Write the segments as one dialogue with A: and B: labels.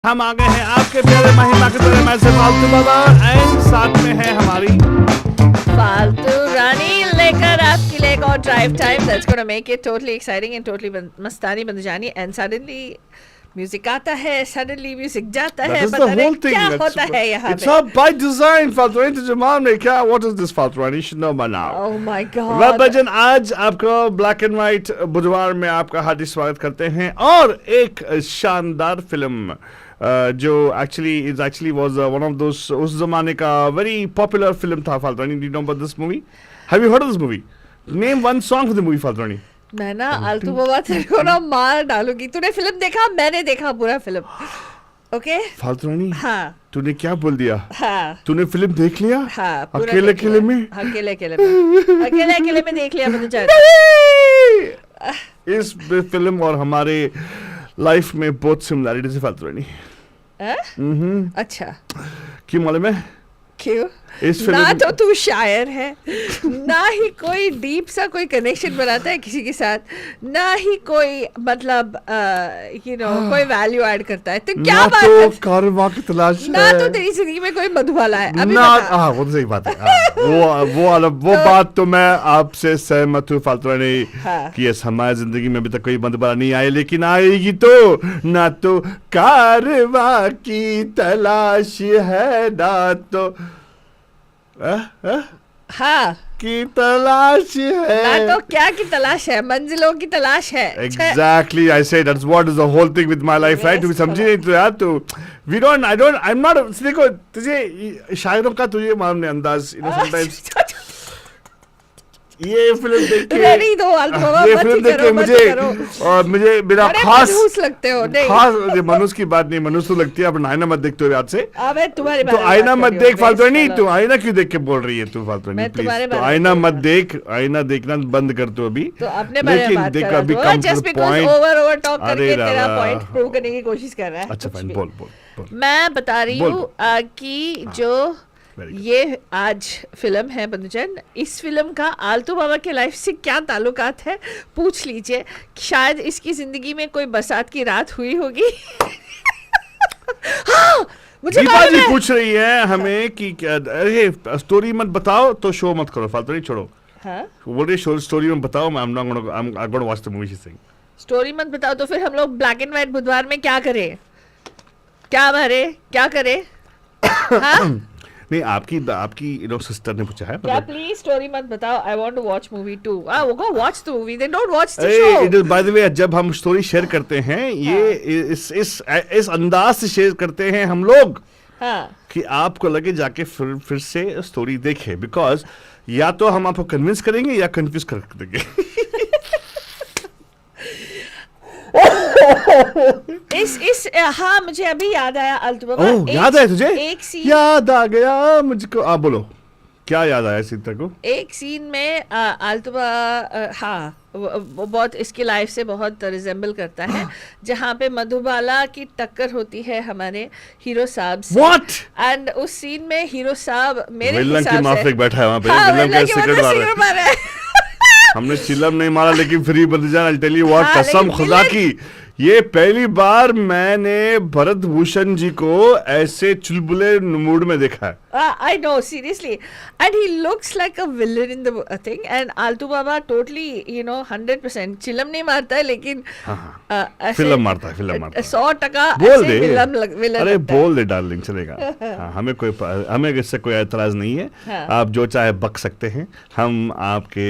A: हम आ गए हैं आपके प्यारे महिमा के तरह मैं से फालतू बाबा एंड साथ में है हमारी
B: फालतू रानी लेकर आपके लिए एक और drive time that's gonna make it totally exciting and totally मस्तानी बन जानी एंड सडनली म्यूजिक आता है सडनली म्यूजिक जाता है पता नहीं क्या होता है यहाँ पे.
A: It's all by design फालतू जमाल में क्या what is this फालतू रानी should know by now.
B: Oh my God.
A: Well भजन आज आपको ब्लैक एंड व्हाइट बुधवार में आपका हार्दिक स्वागत करते हैं और एक शानदार फिल्म जो actually was one of those उस जमाने का वेरी पॉपुलर फिल्म था फालतू रानी. Do you know about this movie? Have you heard of this movie? Name one song for the movie फालतू रानी.
B: मैं ना आलतू बाबा तेरे को ना मार डालूंगी. तूने फिल्म देखा? मैंने देखा पूरा फिल्म. ओके
A: फालतू रानी.
B: हाँ
A: तूने क्या बोल दिया?
B: हाँ
A: तूने फिल्म देख लिया?
B: हाँ
A: अकेले में
B: देख लिया मैंने जान.
A: इस फिल्म और हमारे लाइफ में बहुत सिमिलैरिटीज है फालतू रानी.
B: अच्छा
A: क्यों मालूम है?
B: क्यों?
A: इस फिल्म
B: ना तो तू शायर है ना ही कोई डीप सा कोई कनेक्शन बनाता है किसी के साथ, ना ही कोई मतलब कोई वैल्यू ऐड करता है. तो क्या बात
A: तो
B: है?
A: कारवां की तलाश
B: ना
A: है.
B: तो तेरी जिंदगी में कोई मधुबाला है अभी
A: ना
B: बता.
A: हाँ वो तो सही बात है. वो बात तो मैं आपसे सहमत हूँ फालतू रानी कि यस हमारी जिंदगी में अभी तक कोई मधुबाला नहीं आई, लेकिन आएगी तो. ना तो कारवां की तलाश है ना तो
B: हाँ
A: की तलाश है.
B: ना तो क्या की तलाश है? मंजिलों की तलाश है.
A: Exactly, I say that's what is the whole thing with my life, right? तू समझी नहीं तो यार तू I'm not. देखो तुझे शायरों का तुझे मालूम नहीं अंदाज sometimes ये फिल्म देख के
B: नहीं दो
A: ये फिल्म देख के मुझे मेरा खास
B: लगते हो. नहीं
A: खास मनुष की बात नहीं, मनुष्य तो लगती है. अब आईना मत देखते हो याद से.
B: अबे तुम्हारे
A: तो आईना मत देख फालतू नहीं. तू आईना क्यों देख के बोल रही है तू फालतू नहीं प्लीज. तो आईना मत देख, आईना देखना बंद कर तू अभी.
B: तो अपने बारे में बात कर रहा हूं. अभी जस्ट बिकॉज़ ओवर टॉक करके तेरा पॉइंट प्रूव करने की कोशिश कर रहा है.
A: अच्छा फाइन बोल.
B: मैं बता रही हूँ कि जो ये आज फिल्म है बंधुजन, इस फिल्म का आलतू बाबा के लाइफ से क्या ताल्लुकात है पूछ लीजिए. शायद इसकी जिंदगी में कोई बरसात की रात हुई होगी. हाँ मुझे
A: जी पूछ रही है हमें कि अरे स्टोरी मत बताओ तो शो मत करो फालतू नहीं छोड़ो. हाँ बोल रही स्टोरी मत बताओ. I'm gonna watch the movie she's saying.
B: Story मत बताओ तो फिर हम लोग ब्लैक एंड व्हाइट बुधवार में क्या करें? क्या करें? हाँ
A: नहीं आपकी सिस्टर ने पूछा है.
B: क्या प्लीज स्टोरी मत बताओ. I want to watch movie too. वो go watch the movie, they don't watch the show.
A: It is by the way जब हम स्टोरी शेयर करते हैं ये इस अंदाज से शेयर करते हैं हम लोग कि आपको लगे जाके फिर से स्टोरी देखें, बिकॉज या तो हम आपको कन्विंस करेंगे या कंफ्यूज कर देंगे.
B: हाँ मुझे अभी याद आया आलतू बाबा.
A: याद है तुझे?
B: एक सीन
A: याद आ गया मुझको. आप बोलो क्या याद आया सीन को?
B: एक सीन में आलतू बाबा हाँ वो बहुत इसकी लाइफ से बहुत रिजेंबल करता है जहाँ पे मधुबाला की टक्कर होती है हमारे हीरो साहब से.
A: What?
B: एंड उस सीन में हीरो साहब मेरे
A: हिसाब से बैठा है वहाँ पे. विलन का सिगरेट मार रहा है. हमने चिलम नहीं मारा लेकिन फ्री बंद जान. I'll tell you what, कसम खुदा की ये पहली बार मैंने भरत भूषण जी को ऐसे चुलबुले मूड में देखा है.
B: I know seriously, and he looks like a villain in the thing. And आलतू Baba totally 100% चिलम नहीं मारता है लेकिन
A: फिल्म मारता है
B: 100%
A: बोल दे. अरे बोल दे डार्लिंग चलेगा. हमें इससे कोई एतराज नहीं है. आप जो चाहे बक सकते हैं. हम आपके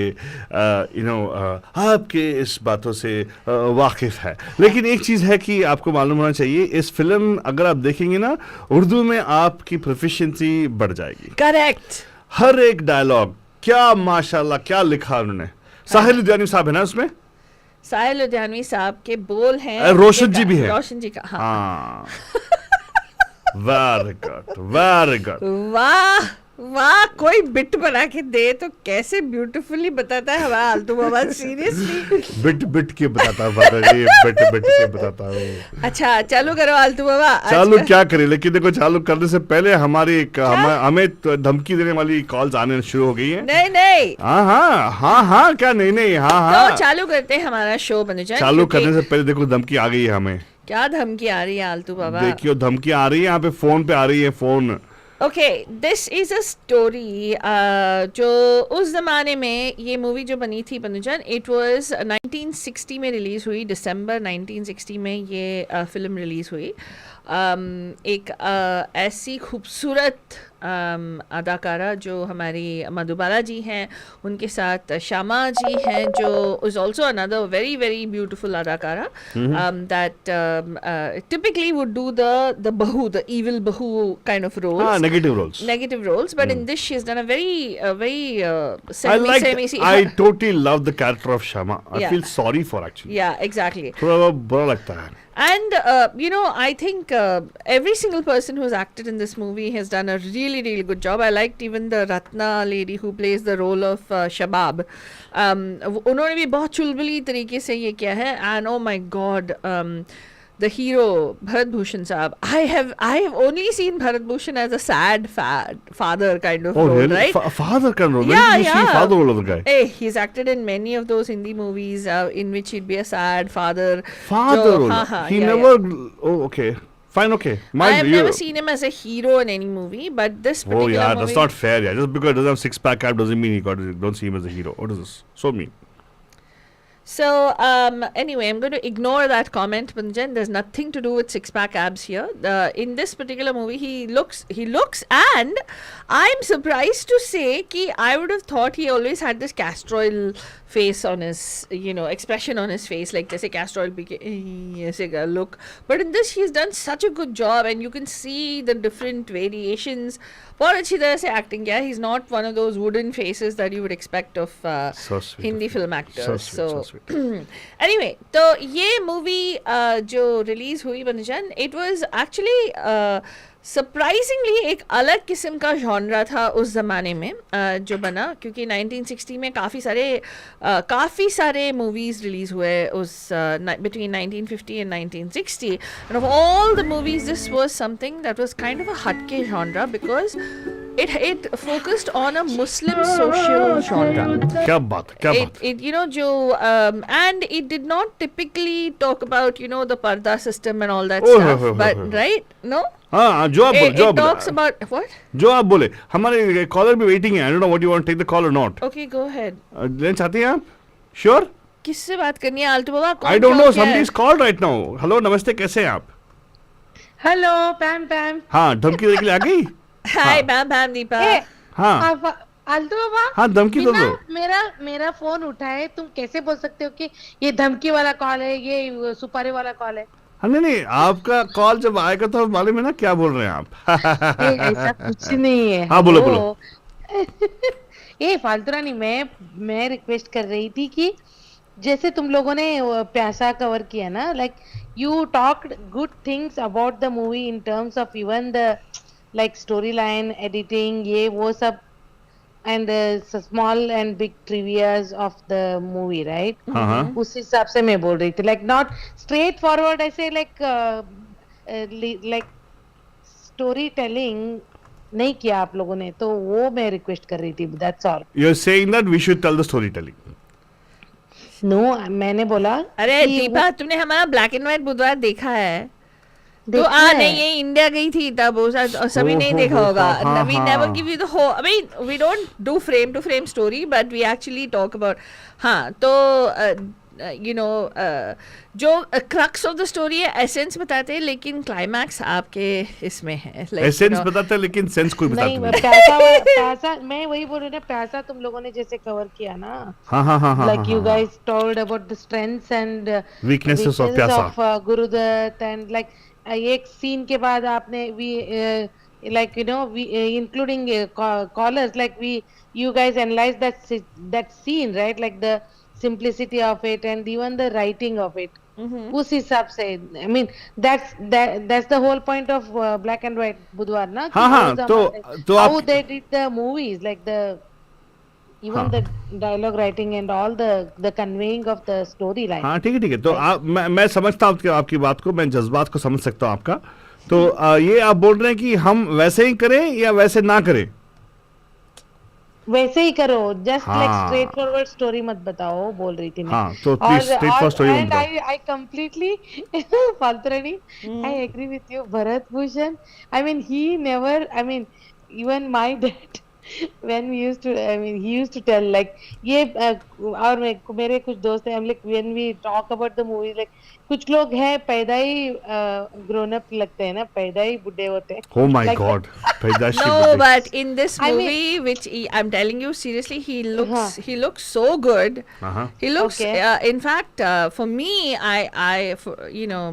A: आपके इस बातों से वाकिफ है. लेकिन एक चीज है कि आपको मालूम होना चाहिए इस फिल्म अगर आप देखेंगे ना उर्दू में आपकी प्रोफिशिएंसी बढ़ जाएगी.
B: करेक्ट.
A: हर एक डायलॉग क्या माशाल्लाह क्या लिखा उन्होंने. साहिल लुधियानवी साहब है ना उसमें.
B: साहिल लुधियानवी साहब के बोल हैं.
A: रोशन जी भी है.
B: रोशन जी का हाँ.
A: Very good.
B: वाह वाह कोई बिट बना के दे तो कैसे ब्यूटीफुली बताता है हमारा आलतू बाबा. सीरियसली
A: बिट के बताता है. बिट के बताता है.
B: अच्छा चालू करो आलतू बाबा.
A: चालू क्या करें लेकिन देखो चालू करने से पहले हमारी हमें धमकी देने वाली कॉल्स आने शुरू हो गई है.
B: नहीं
A: हाँ क्या नहीं हाँ
B: तो चालू करते हैं हमारा शो बंधुजन.
A: चालू करने से पहले देखो धमकी आ गई है हमें.
B: क्या धमकी आ रही है आलतू बाबा?
A: देखियो धमकी आ रही है, यहाँ पे फोन पे आ रही है phone.
B: Okay, this is a story जो उस ज़माने में ये मूवी जो बनी थी पनुजन, इट वाज 1960 में रिलीज़ हुई, दिसंबर 1960 में ये फिल्म रिलीज़ हुई। एक ऐसी खूबसूरत अदाकारा जो हमारी मधुबाला जी हैं, उनके साथ श्यामा जी हैं जो is also another very very beautiful अदाकारा that typically would do the bahu, the evil bahu kind of roles. Negative roles, but in this she's done a very
A: I totally love the character of Shama. I feel sorry for actually.
B: Yeah, exactly.
A: थोड़ा बुरा लगता है.
B: And you know, I think every single person who's acted in this movie has done a really good job. I liked even the Ratna lady who plays the role of Shabab. उन्होंने भी बहुत चुलबुली तरीके से ये किया है. And oh my God, the hero Bharat Bhushan Saab. I have only seen Bharat Bhushan as a sad father kind of role,
A: really?
B: right?
A: Father kind of role.
B: Yeah,
A: When did you see father role of the guy?
B: Hey, he's acted in many of those Hindi movies in which he'd be a sad father.
A: Father role. He never. Oh, okay. Fine, okay.
B: I have never seen him as a hero in any movie, but this particular movie.
A: Oh yeah, that's not fair. Yeah, just because he doesn't have six-pack ab doesn't mean don't see him as a hero. What is this? So mean.
B: So anyway, I'm going to ignore that comment, Punjan. There's nothing to do with six-pack abs here. In this particular movie, he looks, and I'm surprised to say कि I would have thought he always had this castor oil face on his, expression on his face, like जैसे castor oil P के ऐसे का look. But in this, he's done such a good job, and you can see the different variations. बहुत अच्छी तरह से acting किया. He's not one of those wooden faces that you would expect of Hindi film actors. So anyway, तो ये movie जो release हुई बनजन, it was actually surprisingly एक अलग किस्म का जॉनरा था उस ज़माने में जो बना, क्योंकि 1960 में काफ़ी सारे मूवीज़ रिलीज़ हुए उस between 1950 and 1960, and of all the movies this was something that was kind of a hatke genre because it focused on a Muslim social genre.
A: क्या बात.
B: It जो and it did not typically talk about the parda system and all that stuff, but right, no.
A: हाँ, जो आप
B: talks about what?
A: जो आप बोले, हमारे कॉलर भी वेटिंग है. I don't know what you want to take the call or not.
B: Okay, go ahead.
A: लेना चाहते हैं आप? Sure?
B: किससे बात करनी है आलतू बाबा?
A: I don't know. Somebody is called right now. Hello, नमस्ते, कैसे हैं आप?
C: हेलो पैम.
A: हाँ, धमकी देने के लिए आ गई?
B: हाय पैम दीपा.
A: हाँ.
C: आलतू बाबा.
A: हाँ, धमकी दो.
C: मेरा फोन उठाए, तुम कैसे बोल सकते हो कि ये धमकी वाला कॉल है, ये सुपारी वाला कॉल है?
A: नहीं, आपका कॉल जब आएगा तो मालूम है ना क्या बोल रहे हैं आप.
C: ऐसा कुछ नहीं है.
A: हाँ, बोलो.
C: ये फालतू रानी, मैं रिक्वेस्ट कर रही थी कि जैसे तुम लोगों ने प्यासा कवर किया ना, like you talked good things about the movie in terms of even the like story line, editing, ये वो सब, and small and big trivias of the movie, right? उस हिसाब से मैं बोल रही थी, like not straightforward ऐसे like storytelling नहीं किया आप लोगों ने, तो वो मैं रिक्वेस्ट कर रही थी. That's all.
A: You're saying that we should tell the storytelling.
C: No, मैंने बोला.
B: अरे दीपा, तुमने हमारा ब्लैक एंड व्हाइट बुधवार देखा है? तो नहीं, ये इंडिया गई थी तब, सभी नहीं देखा होगा. We never give you the whole. I mean, we don't do frame to frame story, but we actually talk about. हाँ, तो जो क्रक्स ऑफ द स्टोरी है, एसेंस बताते हैं, लेकिन क्लाइमैक्स आपके इसमें है.
A: एसेंस बताते हैं लेकिन सेंस कोई बताता नहीं.
C: प्यासा मैं वही बोल रही हूँ ना, प्यासा तुम लोगों ने जैसे कवर किया ना. हाँ. Like you guys told about the strengths and
A: weaknesses of प्यासा,
C: of Gurudat, and like एक सीन के बाद आपने like we including callers, like you guys analyze that scene, right? Like the simplicity of it and even the writing of it. उस हिसाब से, I mean that's the whole point of Black and White Budhvaar ना.
A: हाँ, तो
C: how they did the movies, like the even the dialogue writing and all the conveying of the storyline.
A: हाँ, ठीक है. तो मैं समझता हूँ आपकी बात को, मैं जज्बात को समझ सकता हूँ आपका. तो ये आप बोल रहे हैं कि हम वैसे ही करें या वैसे ना करें?
C: वैसे ही करो, जस्ट लाइक
A: हाँ
C: स्ट्रेट फॉरवर्ड स्टोरी मत बताओ, बोल रही थी मैं।
A: हाँ, तो प्लीज स्ट्रेट फॉर स्टोरी मत
C: एंड
A: बताओ.
C: आई कंप्लीटली फालतू रानी, I agree with you, Bharat Bhushan, I mean he never, I mean even my dad when we used to, I mean he used to tell like ये और मेरे कुछ दोस्त हैं, हम like when we talk about the movie, like कुछ लोग हैं पैदा ही grown up लगते हैं ना, पैदा ही बुढ़े होते हैं,
A: Oh my
C: like
A: God, Paidashi
B: No,
A: Buddhi.
B: but in this
C: I mean-
B: movie, which I'm telling you seriously,
C: Uh-huh.
B: he looks so good.
A: Uh-huh.
B: He looks,
C: Okay.
B: in fact, for me, you know,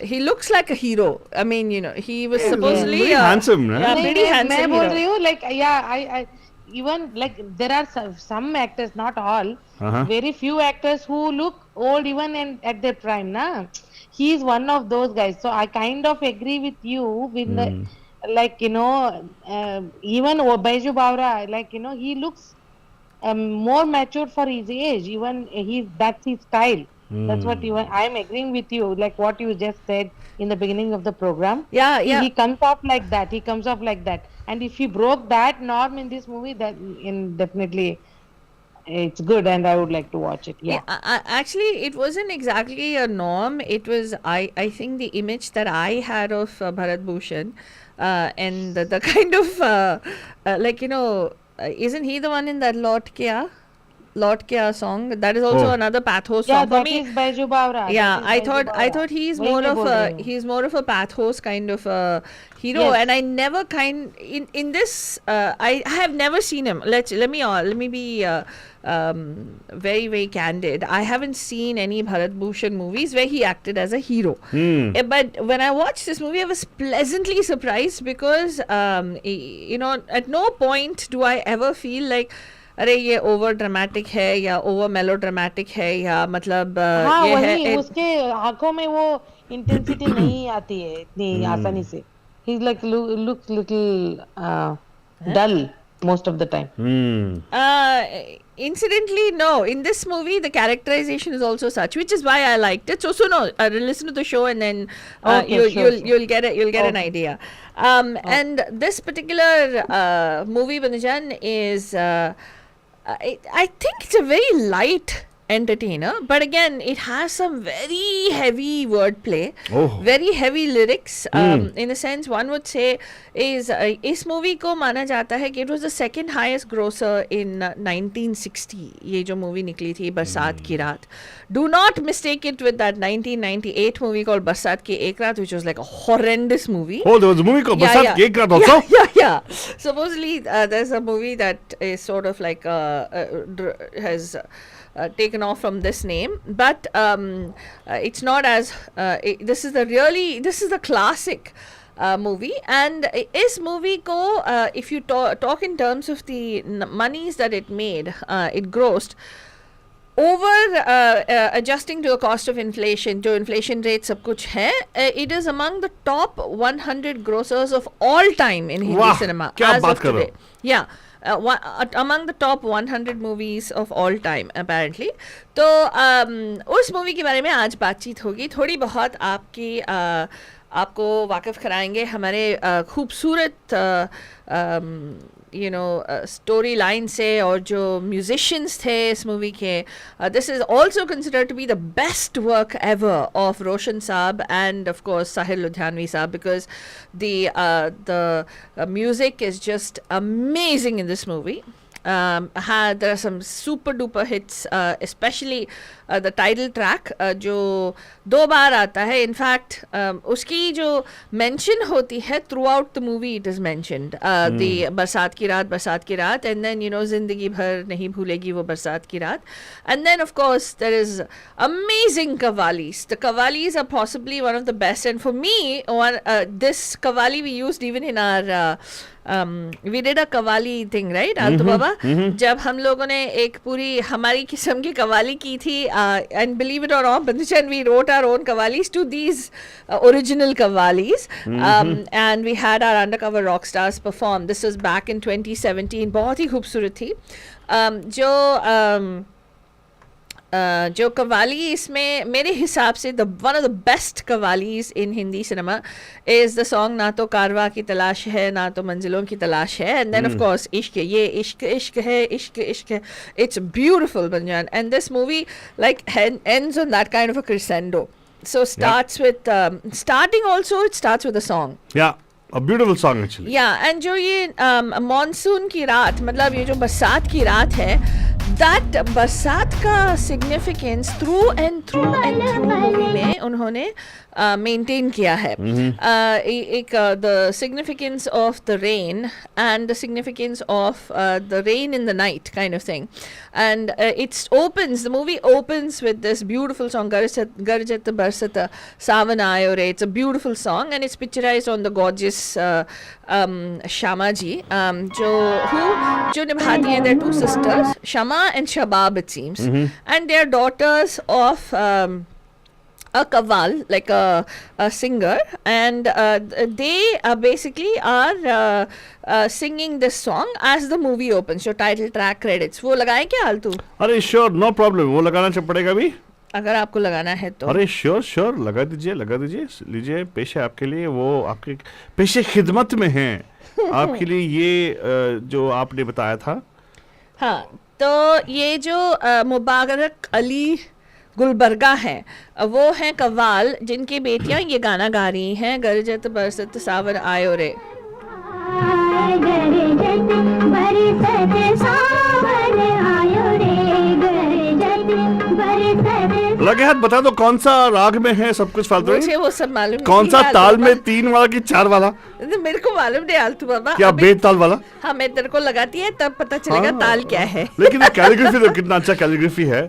B: he looks like a hero. I mean, you know, he was supposedly
A: very handsome, right?
B: yeah,
C: नहीं,
B: pretty
C: मैं
B: handsome
C: बोल
B: hero.
C: रही हूँ like yeah, I even like there are some actors, not all,
A: Uh-huh.
C: very few actors who look old even at their prime, na. He is one of those guys, so I kind of agree with you with the like, you know, even Baiju Bawra, like, you know, he looks more mature for his age, even that's his style. That's what even I'm agreeing with you, like what you just said in the beginning of the program.
B: Yeah, yeah.
C: He comes off like that, and if he broke that norm in this movie, that definitely it's good, and I would like to watch it. Yeah.
B: Actually, it wasn't exactly a norm. It was, I think, the image that I had of Bharat Bhushan, and the kind of like, you know, isn't he the one in that Lord Kya song? That is also
A: Oh.
B: another pathos
C: Yeah,
B: song for
C: that
B: me.
C: is Baiju Bawra.
B: Yeah,
C: that is
B: I
C: Baiju
B: I
C: Bawra.
B: thought he's
C: वही
B: more
C: मैं
B: of
C: बोल
B: a
C: रही हूँ.
B: he's more of a pathos kind of a hero,
C: Yes.
B: and I never in this I have never seen him. Let me be very very candid. I haven't seen any Bharat Bhushan movies where he acted as a hero. But when I watched this movie, I was pleasantly surprised because you know, at no point do I ever feel like अरे ये over dramatic है या over मेलो dramatic है या मतलब
C: हाँ,
B: ये
C: वही
B: है
C: उसके आंखों में वो इंटेंसिटी नहीं आती है इतनी आसानी से. He's like looks little dull most of the time.
B: incidentally no, in this movie the characterization is also such, which is why I liked it. So no, listen to the show and then
C: Okay, sure.
B: you'll get an
C: Okay.
B: idea. And this particular movie, Banjan, is I think it's a very light entertainer, but again it has some very heavy wordplay, very heavy lyrics. In a sense, one would say is इस movie को माना जाता है कि it was the second highest grosser in 1960. ये जो movie निकली थी बरसात की रात. Do not mistake it with that 1998 movie called बरसात की एक रात, which was like a horrendous movie.
A: Oh, there was a movie called Barsat Ki Ek Raat also?
B: Yeah. Supposedly, there's a movie that is sort of like has taken off from this name, but it's not as. This is the classic movie, and इस movie को if you talk in terms of the monies that it made, it grossed. Over adjusting to a cost of inflation, जो inflation rate सब कुछ है, it is among the top 100 grossers of all time in Hindi
A: वाह,
B: cinema
A: क्या
B: as
A: बात
B: of
A: कर रहे
B: today. Yeah. Among the top 100 movies of all time apparently. तो उस मूवी के बारे में आज बातचीत होगी, थोड़ी बहुत आपको वाकिफ कराएंगे हमारे खूबसूरत you know story line से, और जो musicians थे इस मूवी के. This is also considered to be the best work ever of Roshan Saab and of course Sahil Ludhianvi Saab, because the music is just amazing in this movie. There are some super duper hits, especially the title track जो 2 बार आता है. In fact उसकी जो mention होती है throughout the movie, it is mentioned, the बरसात की रात, and then you know जिंदगी भर नहीं भूलेगी वो बरसात की रात. And then of course there is amazing qawwalis. The qawwalis are possibly one of the best, and for me this qawwali we used even in our we did a qawwali thing, right, Alto Baba? जब हम लोगों ने एक पूरी हमारी किस्म की qawwali की थी, and believe it or not, Bandhuchan, we wrote our own qawwalis to these original qawwalis, and we had our undercover rock stars perform. This was back in 2017. बहुत ही खूबसूरत थी. जो जो कव्वाली इसमें मेरे हिसाब से the one of the best qawwalis in Hindi cinema is the song ना तो कारवा की तलाश है ना तो मंजिलों की तलाश है, एंड देन ऑफ कोर्स इश्क है, ये इश्क इश्क है, इश्क इश्क है. इट्स ब्यूटिफुल बंजान, and this movie like ends on that kind of a crescendo. So starts with starting also it starts with a song.
A: Yeah, a beautiful song actually.
B: Yeah, and जो ये मानसून की रात, मतलब ये जो बरसात की रात है, that बरसात का significance through and through movie में उन्होंने मेंटेन किया है. एक the significance of the rain and the significance of the rain in the night kind of thing, and the movie opens with this beautiful song Garjat Barsata Savan Aayo Re. It's a beautiful song and it's picturized on the gorgeous Shama ji, जो निभाती हैं. They're two sisters, Shama and Shabab it seems, and they're daughters of a kawal, like a singer, and they basically are singing this song as the movie opens. So title track credits वो लगाएं क्या आलतू?
A: अरे sure, no problem, वो लगाना पड़ेगा भी
B: अगर आपको लगाना है तो.
A: अरे श्योर लगा दीजिए लीजिए, पेश है आपके लिए, वो आपके पेशे खिदमत में हैं आपके लिए ये जो आपने बताया था.
B: हाँ, तो ये जो मुबारक अली गुलबर्गा हैं, वो हैं कव्वाल जिनकी बेटियां ये गाना गा रही हैं, गरजत बरसत सावन आयो रे.
A: लगे हाथ बता दो कौन सा राग में है, सब कुछ फालतू
B: मुझे वो सब मालूम
A: कौन सा ताल में, 3 वाला कि 4 वाला?
B: मेरे को मालूम नहीं आलतू बाबा.
A: क्या बेताल वाला?
B: हाँ, मैं तेरे को लगाती है तब पता चलेगा ताल क्या है.
A: लेकिन कैलीग्राफी तो कितना अच्छा कैलीग्राफी है.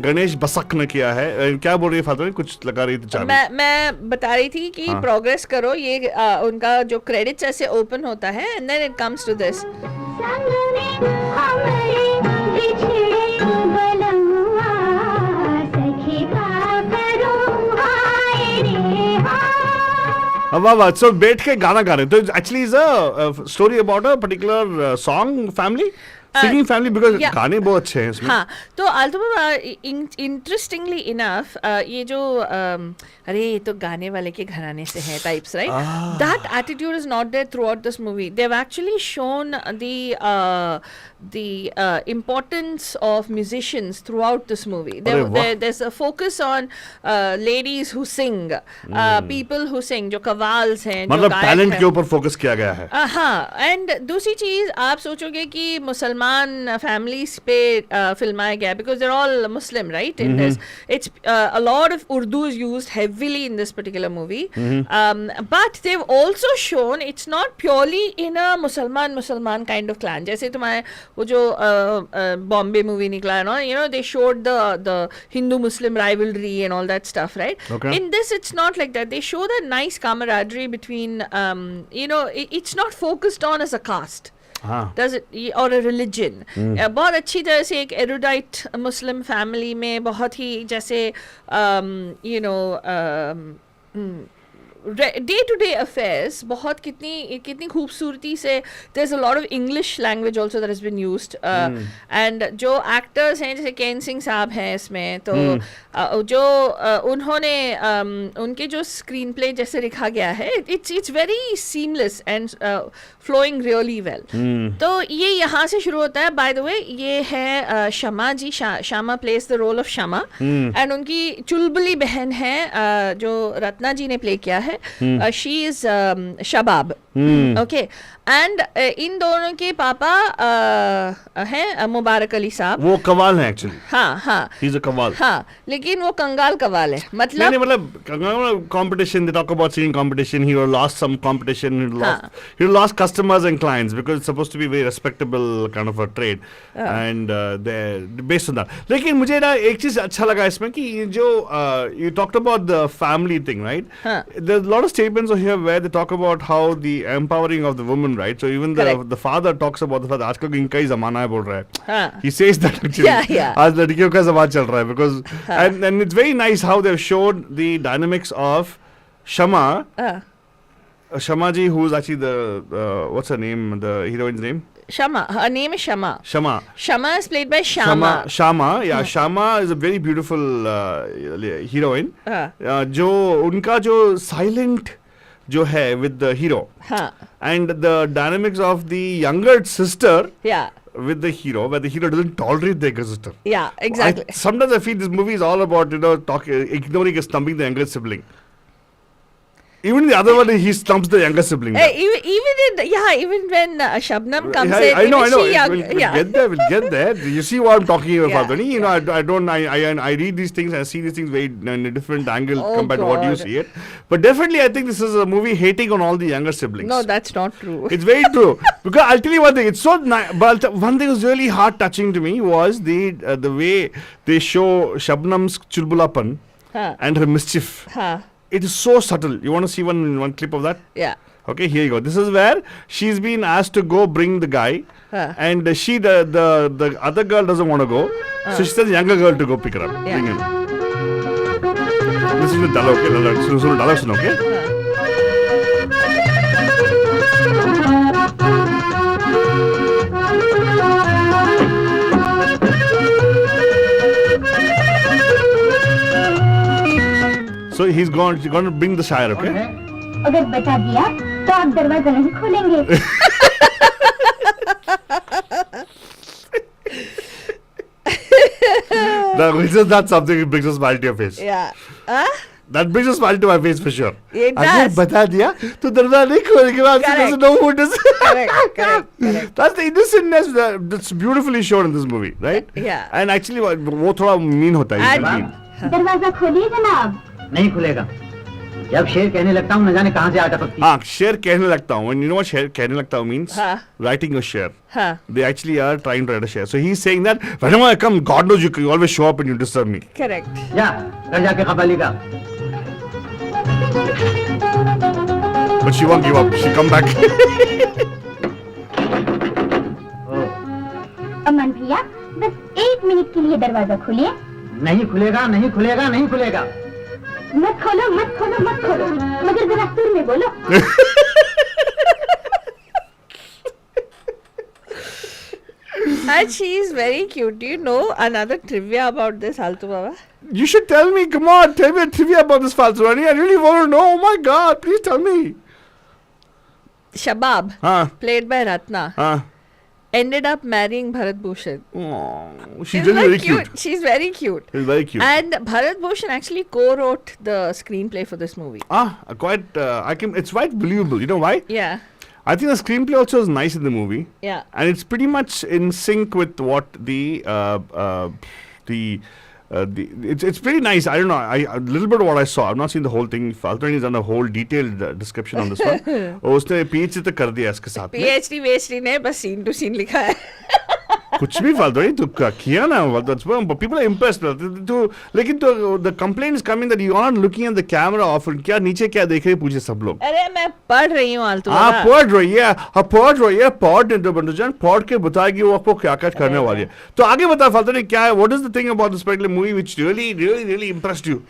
A: गणेश बसक ने किया है. क्या बोल रही है फालतू, कुछ लगा रही थी?
B: मैं बता रही थी कि प्रोग्रेस करो. ये उनका जो क्रेडिट्स ऐसे ओपन होता है and then it comes to this.
A: वाह, so बैठ के गाना गा रहे हैं. तो actually is a story about a particular song family, singing family, because गाने बहुत अच्छे हैं इसमें.
B: हाँ, तो आल्तुबा इंटरेस्टिंगली इनफ ये जो अरे ये तो गाने वाले के घराने से है types, right? That attitude is not there throughout this movie. They have actually shown the importance of musicians throughout this movie. There's a focus on ladies who sing, people who sing, जो कव्वाल्स हैं,
A: मतलब talent के ऊपर focus किया गया है.
B: हाँ, and दूसरी चीज आप सोचोगे कि मुसलमान फैमिलीज पे फिल्माया गया, because they're all Muslim, right? In this, it's a lot of Urdu is used heavily in this particular movie, but they've also shown it's not purely in a Musliman kind of clan. जैसे तुम्हारे वो जो Bombay movie निकला है ना, you know, they showed the Hindu-Muslim rivalry and all that stuff, right?
A: Okay.
B: In this, it's not like that. They show that nice camaraderie between, you know, it's not focused on as a caste. Does it, or a religion? बहुत अच्छी तरह से एक erudite Muslim family में बहुत ही जैसे you know day to day affairs बहुत कितनी खूबसूरती से. there's a lot of English language also that has been used, and जो actors हैं जैसे केन सिंह साहब हैं इसमें, तो जो उन्होंने उनके जो स्क्रीन प्ले जैसे लिखा गया है, it's very seamless and flowing really well. तो ये यहाँ से शुरू होता है. by the way, ये है शमा जी. शामा plays the role of Shama, and उनकी चुलबुली बहन है जो रत्ना जी ने प्ले किया है. She is Shabab. Okay, and इन दोनों के पापा हैं मुबारक अली साहब.
A: वो कव्वाल हैं एक्चुअली.
B: हाँ,
A: he's a कव्वाल.
B: हाँ, लेकिन वो कंगाल कव्वाल है.
A: मतलब competition, they talk about singing competition. He lost some competition. He lost customers and clients because it's supposed to be very respectable kind of a trade, and they're based on that. लेकिन मुझे ना एक चीज अच्छा लगा इसमें कि जो you talked about the family thing, right? There's a lot of statements here where they talk about how the empowering of the woman, right? So even the father talks about the fact आजकल इनका ही जमाना है बोल रहा है. He says that actually. आज लड़कियों का जमाना चल रहा है because and it's very nice how they've showed the dynamics of Shama. Shama ji, who's actually the what's her name? The heroine's name?
B: Shama. Her name is Shama.
A: Shama.
B: Shama is played by Shama.
A: Shama, yeah, Shama is a very beautiful heroine. जो उनका जो silent जो है with the hero. And the dynamics of the younger sister.
B: Yeah.
A: With the hero, where the hero doesn't tolerate the younger sister.
B: Yeah, exactly.
A: Sometimes I feel this movie is all about ignoring and stumping the younger sibling. Even the other one, he stumps the younger sibling.
B: Even when Shabnam comes in,
A: I know.
B: We'll
A: get there. You see what I'm talking about, Fatani? You know, I read these things, I see these things very in a different angle compared to what you see it. But definitely, I think this is a movie hating on all the younger siblings.
B: No, that's not true.
A: It's very true. Because I'll tell you one thing. It's so nice. But one thing was really heart touching to me was the way they show Shabnam's chulbulapan and her mischief. It is so subtle. You want to see one clip of that?
B: Yeah.
A: Okay, here you go. This is where she's been asked to go bring the guy, and the other girl doesn't want to go, so she tells the younger girl to go pick her up, bring him. This is the dialogue, okay? So he's going to bring the shire, okay?
D: अगर बता दिया तो आप दरवाजा नहीं खोलेंगे.
A: That's something that brings a smile to your face.
B: Yeah.
A: That brings a smile to my face for sure.
B: It
A: अगर
B: does.
A: बता दिया तो दरवाजा नहीं खोलेंगे. She doesn't know who it is.
B: Correct.
A: That's the innocentness that's beautifully shown in this movie, right?
B: Yeah.
A: And actually वो थोड़ा mean होता है.
D: दरवाजा खोलिए जनाब.
E: नहीं खुलेगा. जब शेर कहने लगता हूँ न जाने कहाँ से आ टपकती.
A: शेर कहने लगता हूँ. When you know what शेर कहने लगता हूँ means? Writing a share. They actually are trying to write a share. So he's saying that whenever I come, God knows you always show up and you disturb me.
B: Correct.
E: जा घर जाके खबर लेगा.
A: But she won't give up. She come back.
D: अमन भैया बस 1 minute के लिए दरवाजा खोलिए.
E: नहीं खुलेगा.
D: मत खोलो मगर जरा सुर में बोलो.
B: And she is very cute. Do you know another trivia about this, Altu Baba?
A: You should tell me. Come on, tell me a trivia about this Faltu Rani. I really want to know. Oh my God, please tell me.
B: Shabab, played by Ratna, ended up marrying Bharat Bhushan.
A: Oh, she's really very cute.
B: She's very cute.
A: She's very cute.
B: And Bharat Bhushan actually co-wrote the screenplay for this movie.
A: Quite. It's quite believable. You know why?
B: Yeah.
A: I think the screenplay also is nice in the movie.
B: Yeah.
A: And it's pretty much in sync with what it's pretty nice. I don't know. A little bit of what I saw. I've not seen the whole thing. Faltani has done a whole detailed description on this one. उसने PhD तक कर दिया इसके साथ में.
B: PhD ने बस scene to scene लिखा है.
A: कुछ भी Faltani तू किया ना. People are impressed. लेकिन the complaint is coming that you are not looking at the camera often. क्या नीचे क्या देख रहे पूछे सब लोग.
B: अरे मैं पढ़ रही हूँ आलतू.
A: पढ़ रही है. पॉड बंधुजन पॉड के बताएगी वो आपको क्या क्या करने वाली है. तो आगे बता Faltani क्या है. What is the thing about this particular movie which really impressed you?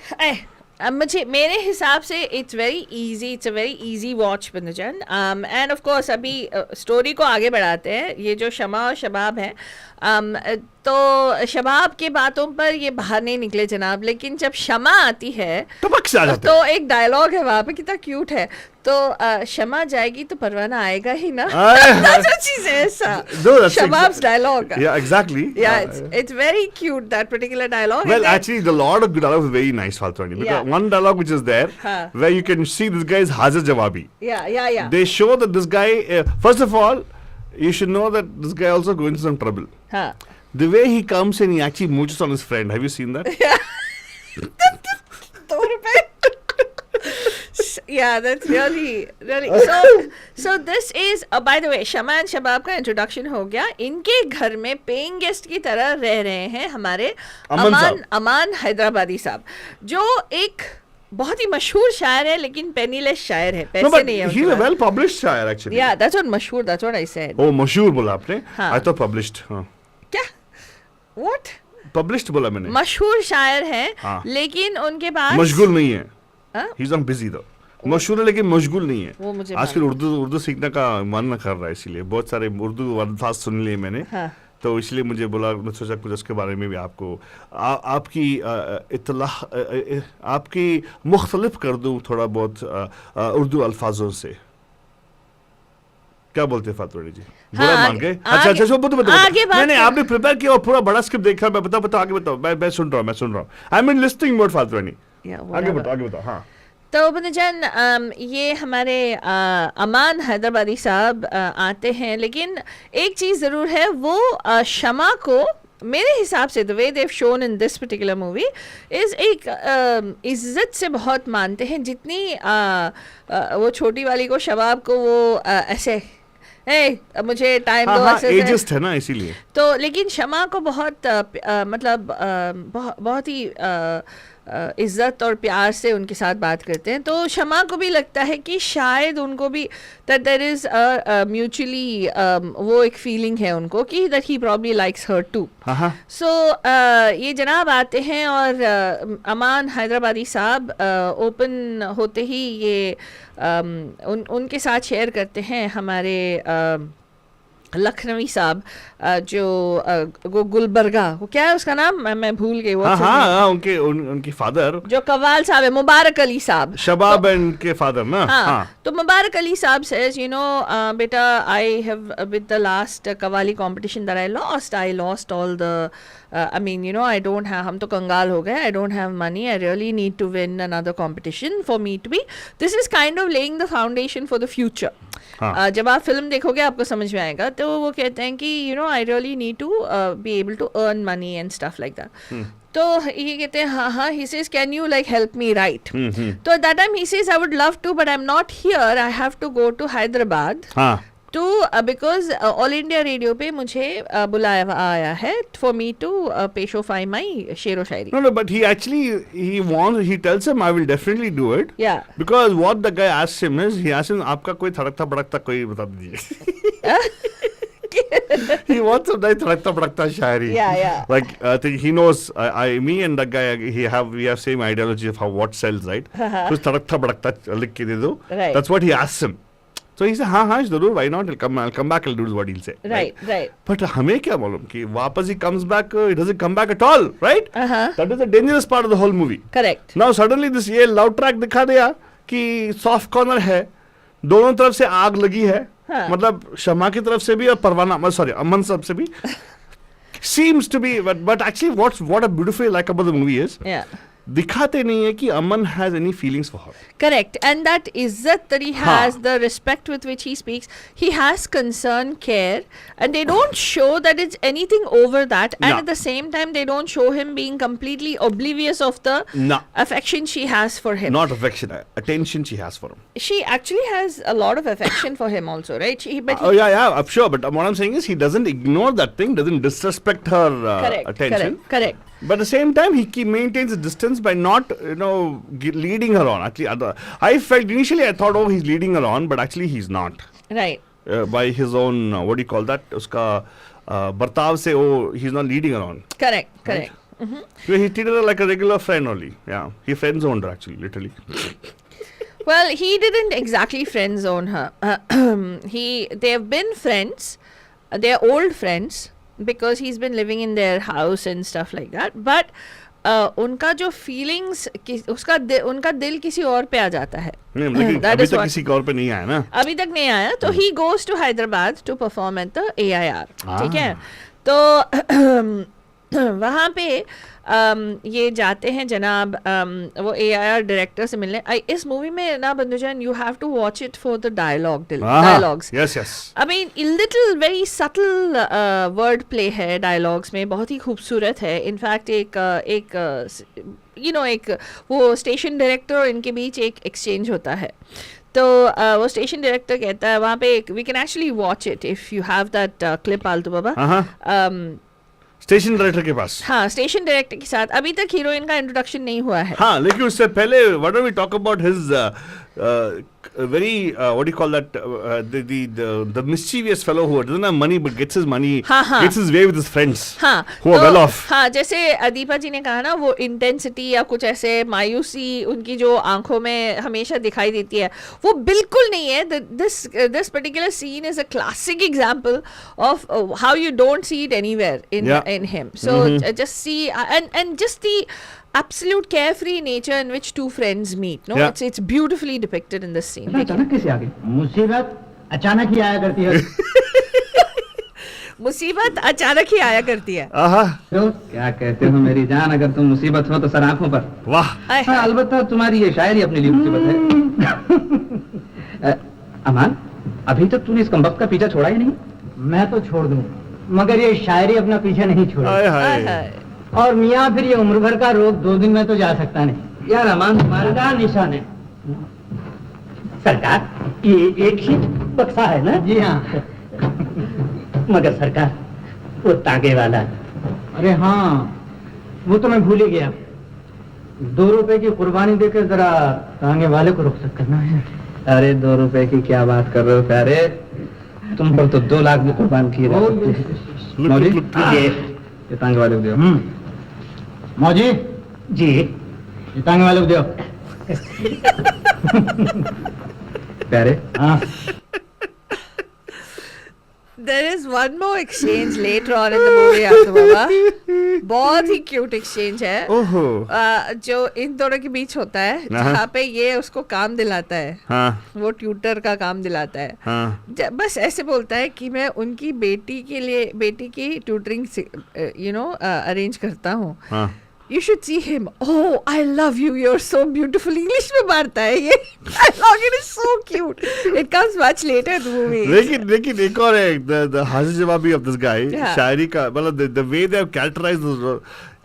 B: मुझे मेरे हिसाब से it's a very easy watch बंधुजन. And of course अभी स्टोरी को आगे बढ़ाते हैं. ये जो शमा और शबाब है, तो शबाब के बातों पर ये बाहर नहीं निकले जनाब. लेकिन जब शमा आती है तो एक डायलॉग है वहाँ पे, कितना क्यूट है. तो शमा जाएगी तो परवाना आएगा ही ना. That's what she says. Shabab's dialogue.
A: Yeah, exactly.
B: Yeah, it's very cute, that particular dialogue.
A: Well, actually, the lot of dialogue is very nice, Faltani. Because one dialogue which is there, where you can see this guy is Hazir Jawabi.
B: Yeah.
A: They show that this guy, first of all, you should know that this guy also going through some trouble. The way he comes in, he actually mooches on his friend. Have you seen that?
B: Yeah, that's really. So this is, by the way, Shama and Shabab का introduction हो गया. इनके घर में paying guest की तरह रह रहे हैं हमारे अमान हैदराबादी साहब, जो एक बहुत ही मशहूर शायर है, लेकिन पेनीलेस शायर है. पैसे नहीं है.
A: He's a well published शायर actually.
B: Yeah, that's what मशहूर. That's what I said.
A: Oh, मशहूर बोला आपने? I thought published.
B: क्या? What?
A: Published बोला मैंने.
B: मशहूर शायर है, लेकिन उनके पास
A: मशगूल नहीं है. He's not busy though. मशहूर है लेकिन मशगूल नहीं है।
B: वो मुझे
A: आजकल उर्दू सीखने का मन कर रहा है, इसीलिए बहुत सारे उर्दू अल्फाज सुन लिए मैंने।
B: हाँ.
A: तो इसलिए मुझे बोला, मैं सोचा कुछ उसके बारे में भी आपको आपकी इत्तलाह आपकी मुख्तलिफ कर दूं थोड़ा बहुत उर्दू अल्फाजों से। क्या बोलते हैं फातुड़ी जी? बुरा मान गए? अच्छा अच्छा, बताओ। नहीं आपने प्रिपेयर किया और पूरा बड़ा स्क्रिप्ट देखा। मैं बताओ आगे बताओ। मैं सुन रहा हूँ। I am in listening mode फातुड़ी। आगे बताओ। हाँ,
B: तो बंदजन ये हमारे अमान हैदराबादी साहब आते हैं, लेकिन एक चीज़ ज़रूर है, वो शमा को मेरे हिसाब से the way they've shown in this particular movie is एक इज्जत से बहुत मानते हैं। जितनी वो छोटी वाली को, शबाब को वो ऐसे मुझे टाइम दो,
A: एजेस्ट है ना इसीलिए।
B: तो लेकिन शमा को बहुत मतलब बहुत ही इज्जत और प्यार से उनके साथ बात करते हैं। तो शमा को भी लगता है कि शायद उनको भी दैट देयर इज म्यूचुअली वो एक फीलिंग है उनको कि that he probably likes her too. So ये जनाब आते हैं और अमान हैदराबादी साहब ओपन होते ही ये उनके साथ शेयर करते हैं हमारे लखनवी साहब जो गुलबर्गा, वो क्या है उसका नाम, मैं भूल गई। वो
A: उनके फादर जो
B: कव्वाल साहब है, मुबारक अली साहब,
A: शबाब एंड के फादर ना।
B: तो मुबारक अली साहब says, you know, बेटा, I have with the last qawwali competition that I lost all the I mean, you know, I don't have, हम तो कंगाल हो गए, I don't have money, I really need to win another competition for me to be, this is kind of laying the foundation for the future. जब आप film देखोगे आपको समझ में आएगा। तो वो कहते हैं कि you know I really need to be able to earn money and stuff like that. तो ये कहते हैं हाँ, he says can you like help me write? तो at that time he says I would love to but I'm not here, I have to go to Hyderabad to because all India radio पे मुझे बुलाया आया है for me to पेशोफाई my शेरो शायरी।
A: No, but he tells him I will definitely do it.
B: Yeah.
A: Because what the guy asks him is, he asks him आपका कोई थड़कता भड़कता कोई बता दीजिए। He wants a nice थड़कता भड़कता Shayari.
B: Yeah.
A: Like he knows me and that guy we have same ideology of what sells, right? कुछ थड़कता भड़कता लिख के दे दो।
B: Right.
A: That's what he asks him. So he said, हाँ जरूर, why not? I'll come back, I'll do what he'll say.
B: Right.
A: But हमें क्या मालूम कि वापस he comes back, he doesn't come back at all, right? That is the dangerous part of the whole movie.
B: Correct.
A: Now suddenly this ये love track दिखा दिया कि soft corner है, दोनों तरफ से आग लगी है, मतलब शमा की तरफ से भी और परवाना, अमन साहब से भी seems to be, but actually what I beautifully like about the movie is, दिखाते नहीं है कि अमन has any feelings for her.
B: Correct. And that izzat that he has, the respect with which he speaks, he has concern, care, and they don't show that it's anything over that. And at the same time, they don't show him being completely oblivious of the affection she has for him.
A: Not affection, attention she has for him.
B: She actually has a lot of affection for him also, right?
A: Yeah, I'm sure. But what I'm saying is, he doesn't ignore that thing, doesn't disrespect her attention.
B: Correct.
A: But at the same time, he maintains a distance by not, leading her on. Actually, I felt initially, I thought, he's leading her on, but actually he's not.
B: Right.
A: By his own, what do you call that? Uska bartav se, he's not leading her on.
B: Correct.
A: Mm-hmm. He treated her like a regular friend only. Yeah, he friend zoned her actually, literally.
B: Well, he didn't exactly friend zone her. They have been friends. They're old friends. Because he's been living in their house and stuff like that, but उनका जो feelings उनका दिल किसी और पे आ जाता है।
A: अभी तक किसी और पे नहीं आया ना।
B: अभी तक नहीं आया, तो he goes to Hyderabad to perform at the AIR। ठीक है, तो वहाँ पे ये जाते हैं जनाब वो AIR डायरेक्टर से मिलने। इस मूवी में ना बंधुजन, you have to watch it for the dialogues.
A: Yes.
B: I mean, a little very subtle word play है dialogues में, बहुत ही खूबसूरत है। In fact, एक वो स्टेशन डायरेक्टर और इनके बीच एक एक्सचेंज होता है। तो वो स्टेशन डायरेक्टर कहता है वहाँ पे, we can actually watch it if you have that clip आलतू बाबा।
A: स्टेशन डायरेक्टर के पास,
B: हाँ, स्टेशन डायरेक्टर के साथ अभी तक हीरोइन का इंट्रोडक्शन नहीं हुआ है।
A: हाँ, लेकिन उससे पहले what do we talk about his very what do you call that the mischievous fellow who doesn't have money but gets his money,
B: हाँ.
A: gets his way with his friends
B: हाँ,
A: who are well off.
B: हाँ, जैसे दीपा जी ने कहा ना, वो intensity या कुछ ऐसे मायूसी उनकी जो आंखों में हमेशा दिखाई देती है, वो बिल्कुल नहीं है. This particular scene is a classic example of how you don't see it anywhere in him. So just see and just the absolute carefree nature in which two friends meet. No, it's beautifully depicted in this scene.
E: अचानक कैसे आ गई? मुसीबत अचानक ही आया करती है.
B: मुसीबत अचानक ही आया करती है.
E: तो क्या कहते हो मेरी जान, अगर तुम मुसीबत हो तो सर आंखों पर.
A: वाह.
E: हाँ, अलबत्ता तुम्हारी ये शायरी अपने लिए मुसीबत है. अमान, अभी तक तूने इस कमबख्त का पीछा छोड़ा ही नहीं. मैं तो छोड़ दूं, मगर ये शायरी अपना पीछा नहीं छोड़ा. और मियाँ फिर ये उम्र भर का रोग 2 दिन में तो जा सकता नहीं. यार अमान, तुम्हारे क्या निशान है? सरकार, ये एक ही बक्सा है ना? जी हाँ. मगर सरकार, वो तागे वाला. अरे हाँ, वो तो मैं भूल ही गया. 2 रुपए की कुर्बानी देकर जरा तांगे वाले को रुखसत करना है. अरे 2 रुपए की क्या बात कर रहे हो प्यारे, तुम पर तो 2 लाख भी कुर्बान किए. मौजी, ये तांगे वाले को दो. मौजी जी, ये तांगे वाले को दो. प्यारे. हाँ.
B: There is one more exchange later on in the movie, आलतू बाबा. बहुत ही क्यूट exchange है. जो इन दोनों के बीच होता है, जहाँ पे ये उसको काम दिलाता है. वो ट्यूटर का काम दिलाता है. बस ऐसे बोलता है कि मैं उनकी बेटी की ट्यूटरिंग अरेंज करता हूँ. You should see him. Oh, I love you. You're so beautiful. English में मारता है ये. Dialogue, it is so cute. It comes much later in the movie.
A: लेकिन एक और है, the हाजिर जवाबी of this guy. शायरी का मतलब the way they have characterized this,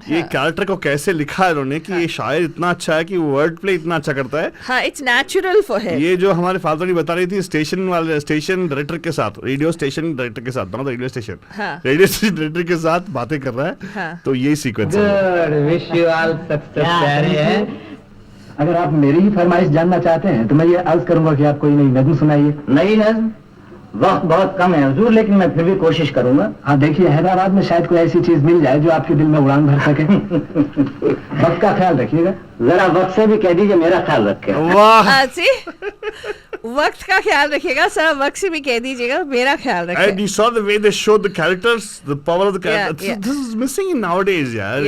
A: ये कैरेक्टर को कैसे लिखा है उन्होंने कि ये शायर इतना अच्छा है कि वर्ड प्ले इतना अच्छा करता है.
B: हाँ, it's natural for him.
A: ये जो हमारे फादर ने बता रही थी स्टेशन डायरेक्टर के साथ, रेडियो स्टेशन डायरेक्टर के साथ, रेडियो स्टेशन डायरेक्टर के साथ बातें कर रहा है. तो ये सीक्वेंस है.
E: विश यू ऑल सक्सेस प्यारे. अगर आप मेरी ही फरमाइश जानना चाहते हैं तो मैं ये अर्ज करूंगा कि आप कोई नई नज्म सुनाइए. नई नज्म? वक्त बहुत कम है हुजूर, लेकिन मैं फिर भी कोशिश करूंगा. हाँ, देखिए हैदराबाद में शायद कोई ऐसी चीज मिल जाए जो आपके दिल में उड़ान भर सके. वक्त का ख्याल रखिएगा. जरा वक्त से भी कह दीजिए मेरा ख्याल रखे.
A: वाह.
B: वक्त का ख्याल रखिएगा सर, वक्त से भी कह दीजिएगा मेरा ख्याल रखें.
A: And you saw the way they showed the characters, the power of the character. This is missing in nowadays, yaar.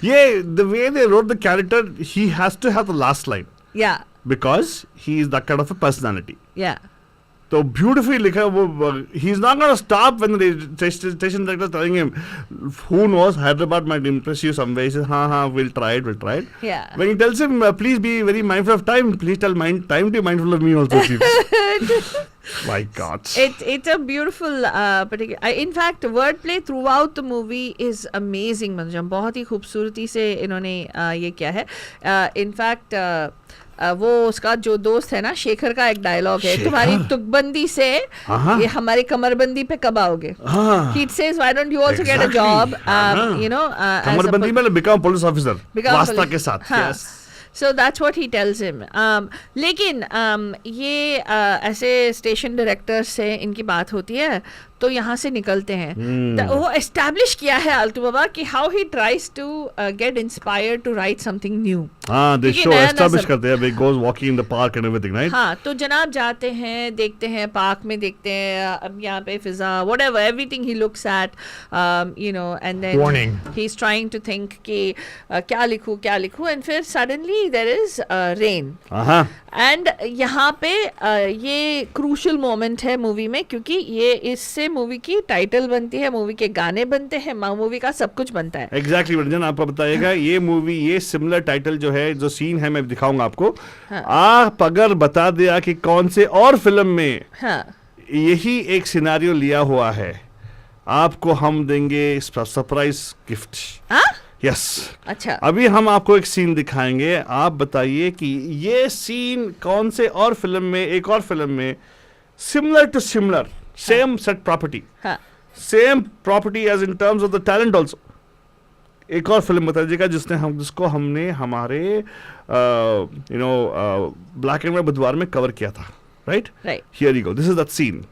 A: Yeah, the way they wrote the character, he has to have the last line. Yeah. Because he is that kind of a personality. Yeah. तो beautifully लिखा है वो. He is not gonna stop when the station director telling him who knows Hyderabad might impress you some way. He says हाँ will try it. When he tells him please be very mindful of time, please tell time to mindful of me also. My God.
B: It's a beautiful particular. In fact, wordplay throughout the movie is amazing. मनोजम, बहुत ही खूबसूरती से इन्होंने ये किया है. In fact, वो उसका जो दोस्त है ना शेखर का एक डायलॉग है, तुम्हारी तुकबंदी से ये हमारी कमरबंदी पे कब आओगे. He says, why don't you also get a job?
A: कमरबंदी में become police officer. वास्ता के साथ. Yes.
B: So that's what he tells him. लेकिन ये ऐसे स्टेशन डायरेक्टर से इनकी बात होती है तो यहाँ से निकलते हैं. वो एस्टैब्लिश किया है आलतू बाबा कि how he tries to get inspired to write something new.
A: हाँ, they show establish करते हैं. He goes walking in the park and everything, right?
B: हाँ, तो जनाब जाते हैं, देखते हैं पार्क में, देखते हैं यहाँ पे फिजा, whatever, everything he looks at, and then
A: Warning.
B: He's trying to think कि क्या लिखूं, and फिर suddenly there is rain. And यहाँ पे ये क्रूशल मोमेंट है मूवी में, क्योंकि ये इससे मूवी की टाइटल बनती है, मूवी के गाने बनते हैं, मूवी का सब कुछ बनता है.
A: एग्जैक्टली वर्जन आपको बताइएगा. ये मूवी, ये सिमिलर टाइटल जो है, जो सीन है, मैं दिखाऊंगा आपको. आप अगर बता दिया कि कौन से और फिल्म में यही एक सिनेरियो लिया हुआ है, आपको हम देंगे सरप्राइज गिफ्ट. यस. अच्छा, अभी हम आपको एक सीन दिखाएंगे. आप बताइए कि ये सीन कौन से और फिल्म में, एक और फिल्म में similar to similar, same set property, same property as in terms of the talent also. एक और फिल्म बता दीजिएगा जिसको हमने हमारे ब्लैक एंड व्हाइट बुधवार में कवर किया था, right?
B: Right.
A: Here you go, this is that scene.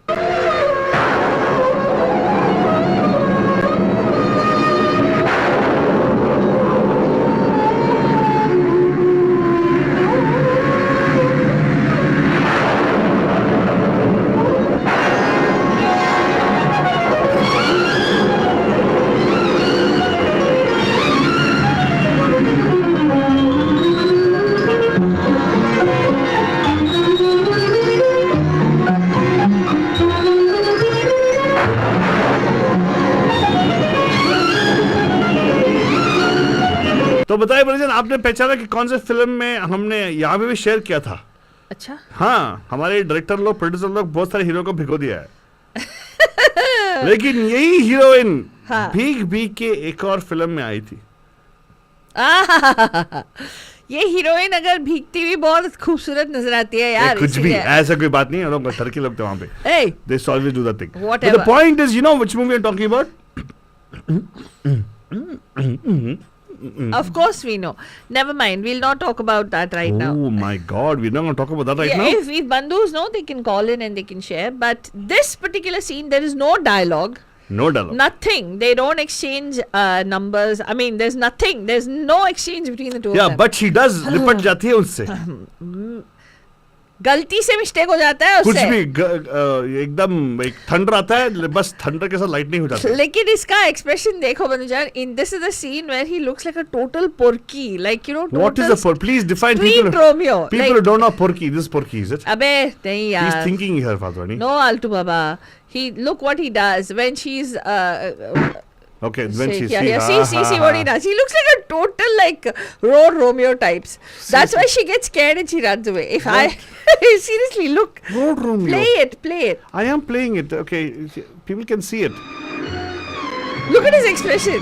A: तो बताइए बलजन, आपने पहचाना कि कौन से फिल्म में हमने यहाँ पे भी शेयर किया था?
B: अच्छा,
A: हाँ, हमारे डायरेक्टर लोग, प्रोड्यूसर लोग बहुत सारे हीरो को भिगो दिया है. लेकिन यही हीरोइन
B: हाँ.
A: भीग भीग के एक और फिल्म में आई थी.
B: ये हीरोइन अगर भीगती हुई बहुत खूबसूरत नजर आती है यार.
A: कुछ भी ऐसा कोई बात नहीं है, लोग टर्की लोग थे वहाँ पे.
B: Hey,
A: They always do that thing.
B: Whatever.
A: But the point is, you know which movie I'm talking about?
B: of course we know. Never mind. We'll not talk about that right now.
A: Oh my God, we're not going to talk about that right
B: Yeah,
A: now.
B: if bandhus know, they can call in and they can share. But this particular scene, there is no dialogue.
A: No dialogue.
B: Nothing. They don't exchange numbers. I mean, there's nothing. There's no exchange between the two
A: Yeah,
B: of them.
A: but she does लिपट जाती है उससे.
B: गलती से mistake हो जाता है
A: कुछ
B: उससे.
A: भी एकदम एक थंडर आता है, बस थंडर के साथ लाइटनिंग हो जाती है.
B: लेकिन इसका एक्सप्रेशन देखो बनुजान. In this is the scene where he looks like a total porky, like you know.
A: What is a porky? Please define
B: Street
A: people.
B: Romeo.
A: People who don't know porky. This is porky, is it?
B: अबे नहीं यार.
A: He's thinking here, Fatwani.
B: No, Altu Baba. He look what he does when she's
A: Okay, when she's
B: see what he does. He looks like a total like road Romeo types. That's why she gets scared and she runs away. If I seriously look,
A: Road Romeo.
B: play it.
A: I am playing it. Okay, people can see it.
B: Look at his expression.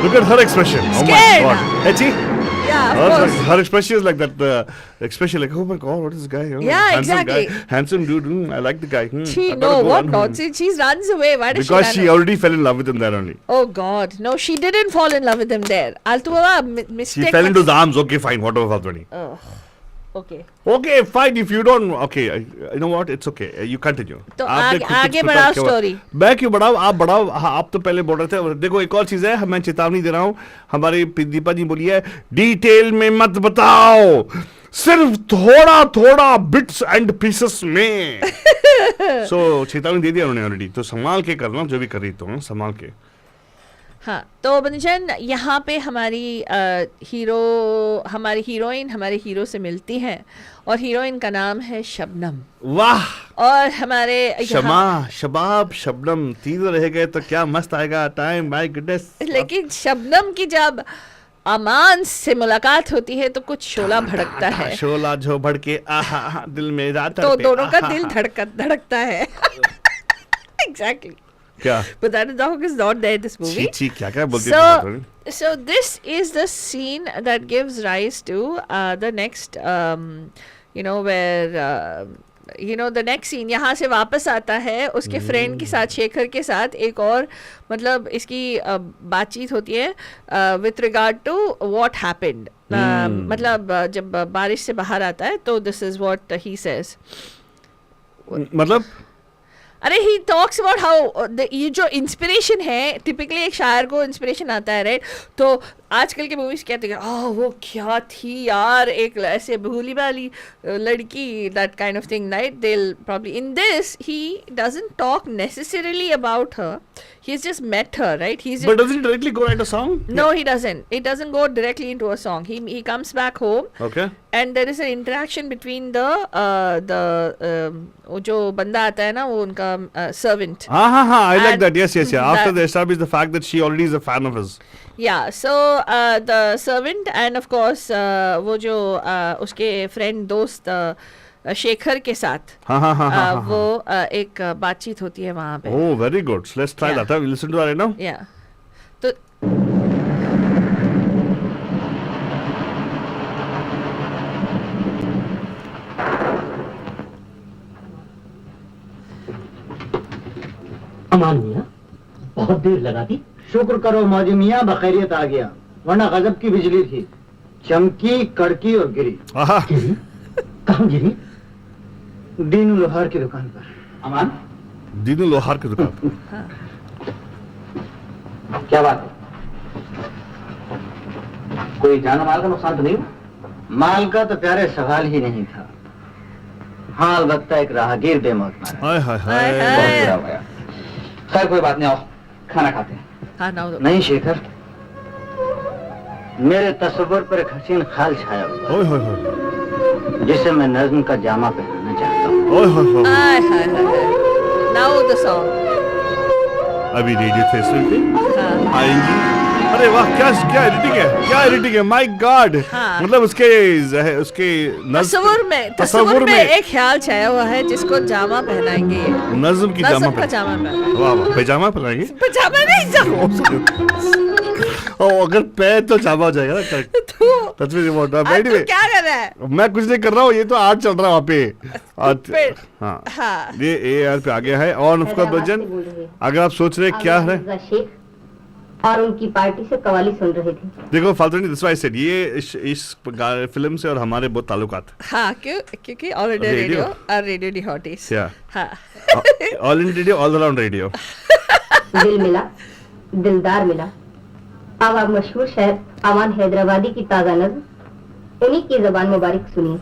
A: Look at her expression.
B: Scared.
A: Oh my God. Hetty?
B: Yeah, of course.
A: Her expression is like that. Expression like, oh my God, what is this guy? Oh,
B: Yeah,
A: handsome
B: exactly.
A: Guy. Handsome dude. I like the guy.
B: She
A: I better
B: no
A: go
B: what
A: on.
B: nonsense. She runs away. Why does
A: Because
B: she
A: she
B: run away?
A: already fell in love with him there only.
B: Oh God, no, she didn't fall in love with him there. Altu Baba, mistake.
A: She fell into his arms. Okay, fine. Whatever, Fatwani.
B: Oh, okay.
A: Okay, fine. If you don't, okay, you know what? It's okay. You continue.
B: तो
A: आपने खुद
B: आगे
A: कुछ
B: बढ़ाओ
A: prepare किया हुआ-
B: story.
A: मैं क्यों बढ़ाऊं? आप बढ़ाओ. हाँ, आप तो पहले बोल रहे थे. देखो एक और चीज है, मैं चेतावनी दे रहा हूँ. हमारी दीपा जी बोली है, डिटेल में मत बताओ, सिर्फ थोड़ा थोड़ा बिट्स एंड पीसेस में. सो चेतावनी दे दिया उन्होंने ऑलरेडी. तो संभाल के करना, जो भी कर रही तो संभाल के.
B: हाँ, तो बंजन यहाँ पे हमारी हमारी हीरोइन हमारे हीरो से मिलती हैं और हीरोइन का नाम है शबनम.
A: वाह.
B: और हमारे
A: शबाब शबनम तीनों रह गए तो क्या मस्त आएगा टाइम. My goodness.
B: लेकिन शबनम की जब अमान से मुलाकात होती है तो कुछ शोला भड़कता है.
A: शोला जो भड़के आहा दिल में रात
B: तो दोनों का दिल धड़कता है. Exactly.
A: क्या?
B: But that dog is not there in this movie.
A: छी क्या बोलती है?
B: So this is the scene that gives rise to the next where the next scene. यहाँ से वापस आता है उसके फ्रेंड के साथ, शेखर के साथ एक और मतलब इसकी बातचीत होती है with regard to what happened. मतलब जब बारिश से बाहर आता है तो this is what he says.
A: मतलब
B: अरे ही टॉक्स अबाउट हाउ ये जो इंस्पिरेशन है, टिपिकली एक शायर को इंस्पिरेशन आता है, राइट? तो आजकल के मूवीज कहते हैं वो क्या थी यार, एक ऐसे भूली भाली लड़की, that kind of thing, right? They will probably in this he doesn't talk necessarily about her, he has just met her, right?
A: But doesn't he directly go write a song?
B: No, he doesn't. It doesn't go directly into a song. He comes back home.
A: Okay.
B: And there is an interaction between the जो बंदा आता है ना, वो उनका servant.
A: हाँ. I like that. Yes. After
B: that,
A: they establish the fact that she already is a fan of his.
B: Yeah. So the servant and of course वो जो उसके friend दोस्त शेखर के साथ
A: हाँ.
B: वो एक बातचीत होती है वहाँ पे.
A: Oh, very good. So let's try
B: Yeah.
A: that. We'll listen to that right now.
B: Yeah. तो
E: अमान मियाँ, बहुत देर लगा दी। शुक्र करो मौजी मियाँ बखैरियत आ गया, वरना गजब की बिजली थी, चमकी, कड़की और गिरी। गिरी? कहाँ गिरी? दीनू लोहार की दुकान पर। अमान?
A: दीनू लोहार की दुकान पर।
E: क्या बात है? कोई जान माल का नुकसान तो नहीं हुआ? माल का तो प्यारे सवाल ही नहीं था। हाँ, अलबत्ता एक राहगीर बेमौत मारा।
A: हाय हाय हाय।
E: बहुत बुरा हुआ। खैर कोई बात नहीं, आओ खाना खाते हैं।
B: खाना
E: नहीं शेखर, मेरे तस्वुर पर एक हसीन ख्याल छाया हुआ,
A: ओए होए होए,
E: जिसे मैं नज्म का जामा पहनाना चाहता हूँ।
A: ओए होए होए।
B: Now the song.
A: अभी रेडियो फेस्टिवल पे आएंगी। अरे वाह, क्या क्या एडिटिंग है, क्या एडिटिंग है, माय गॉड। मतलब उसके
B: तस्वुर में एक ख्याल छाया हुआ है जिसको जामा पहनाएंगे ये।
A: नज्म की
B: नज्म
A: जामा
B: का जामा पहनाएंगे।
A: वाह वाह, पैजामा पहनाएंगे।
B: पजामा नहीं, जामा।
A: अगर पैर तो जामा हो जाएगा ना। That's very important.
B: आज
A: Anyway,
B: तू क्या कर रहा है?
A: मैं कुछ नहीं कर रहा हूँ, ये तो आर्ट चल रहा है वहाँ पे। हाँ,
B: हाँ।
A: ये AR पे आ गया है। और उसका भजन, अगर आप सोच रहे क्या है,
D: और उनकी पार्टी से कवाली सुन रहे थे।
A: देखो फालतू नहीं, that's why I said, ये इस फिल्म से और हमारे बहुत ताल्लुकात।
B: हाँ, क्योंकि ऑल इंडिया रेडियो और रेडियो डिहॉटीज। हाँ,
A: all India radio, all around radio.
D: दिल मिला, दिलदार मिला। अब आप मशहूर शायर अमान हैदराबादी की ताज़ा नज़्म, उन्हीं की ज़बान मुबारक सुनिए।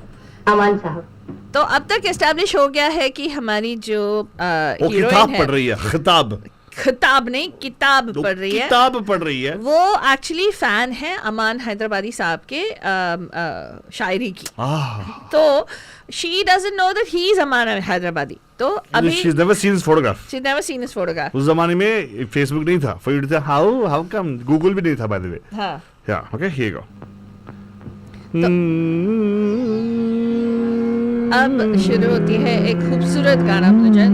D: अमान साहब।
B: तो अब तक एस्टैब्लिश हो गया है कि हमारी जो हीरोइन
A: किताब
B: है,
A: पढ़ रही है,
B: किताब नहीं, किताब पढ़ रही है,
A: किताब पढ़ रही है,
B: वो एक्चुअली फैन है अमान हैदराबादी साहब के शायरी की। तो she doesn't know that he is अमान हैदराबादी। तो अभी
A: she's never seen his photograph.
B: she's never seen his photograph।
A: उस जमाने में फेसबुक नहीं था, for you to say how come, Google भी नहीं था by the way।
B: हाँ,
A: yeah, okay, here you go।
B: अब शुरू होती है एक खूबसूरत गाना भजन,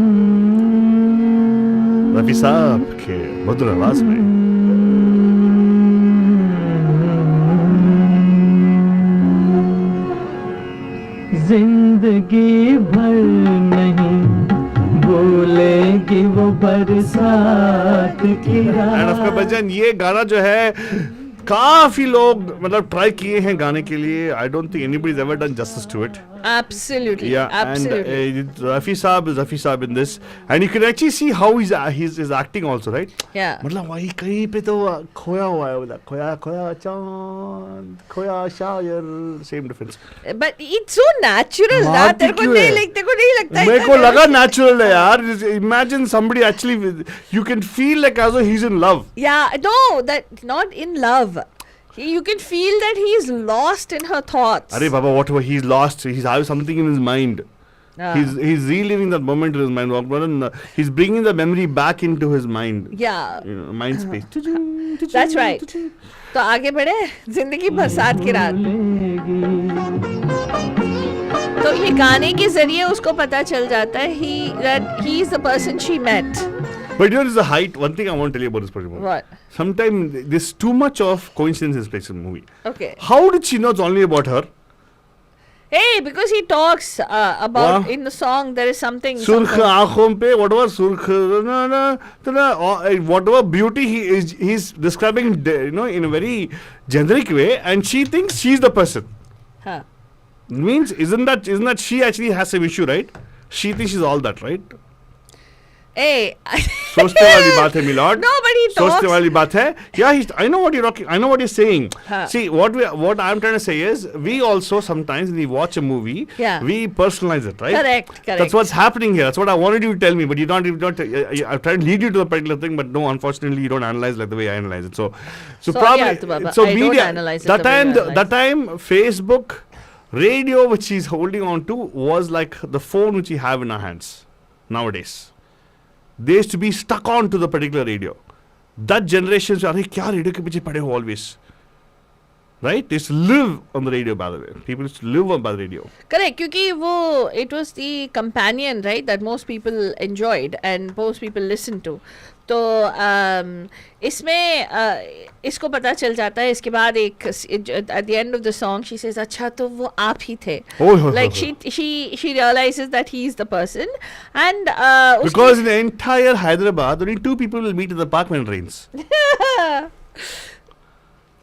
A: रफी साहब के मधुर आवाज में।
E: जिंदगी भर नहीं भूलेगी वो बरसात की रात।
A: एंड ऑफ भजन, ये गाना जो है काफी लोग मतलब ट्राई किए हैं गाने के लिए। I don't think anybody is ever done justice to it.
B: absolutely,
A: Yeah,
B: absolutely।
A: and Rafi Saab in this, and you can actually see how he's acting also, right?
B: Yeah,
A: मतलब वही कहीं पे तो खोया हुआ है, मतलब खोया चांद, खोया शायर, same difference.
B: but it's so natural ना, तेरे को नहीं लगता
A: मेरे को लगा नेचुरल है यार। Imagine somebody actually, you can feel like as though he's in love.
B: Yeah, no, that not in love. You can feel that he is lost in her thoughts.
A: अरे बाबा, whatever he's lost, he's having something in his mind. He's reliving that moment in his mind. He's bringing the memory back into his mind.
B: Yeah,
A: You know, mind space.
B: that's right. तो आगे बढ़े, जिंदगी बरसात की रात। तो ये गाने के जरिए उसको पता चल जाता है that he is the person she met.
A: But you know, there's a height. One thing I want to tell you about this project.
B: What?
A: Sometimes there's too much of coincidences in the movie.
B: Okay.
A: How did she know it's only about her?
B: Hey, because he talks about in the song there is something.
A: Surkh aankhon pe, whatever surkh, whatever beauty he's describing, you know, in a very generic way, and she thinks she's the person.
B: Huh.
A: Means isn't that she actually has some issue, right? She thinks she's all that, right?
B: Hey.
A: सोचने वाली बात है milord.
B: Nobody talks.
A: सोचने वाली बात है। Yeah, I know what you're saying.
B: Huh.
A: See, what I'm trying to say is, we also sometimes when we watch a movie, we personalize it, right?
B: Correct.
A: That's what's happening here. That's what I wanted you to tell me, but you don't. I'm trying to lead you to a particular thing, but no, unfortunately, you don't analyze like the way I analyze it. So
B: Sorry,
A: probably,
B: Altu Baba,
A: so
B: I don't
A: media.
B: analyze it
A: That
B: the way
A: time,
B: you analyze
A: that time, Facebook, radio, which he's holding on to, was like the phone which we have in our hands nowadays. They used to be stuck on to the particular radio. That generation, अरे क्या radio के पीछे पड़े हो always, right? They used to live on the radio, by the way. People used to live on by the radio.
B: Correct, क्योंकि वो it was the companion, right, that most people enjoyed and most people listened to. तो इसमें इसको पता चल जाता है. इसके बाद एक at the end of the song she says अच्छा तो वो आप ही थे. Like she realizes that he is the person, and
A: because in the entire Hyderabad only 2 people will meet in the park when it rains.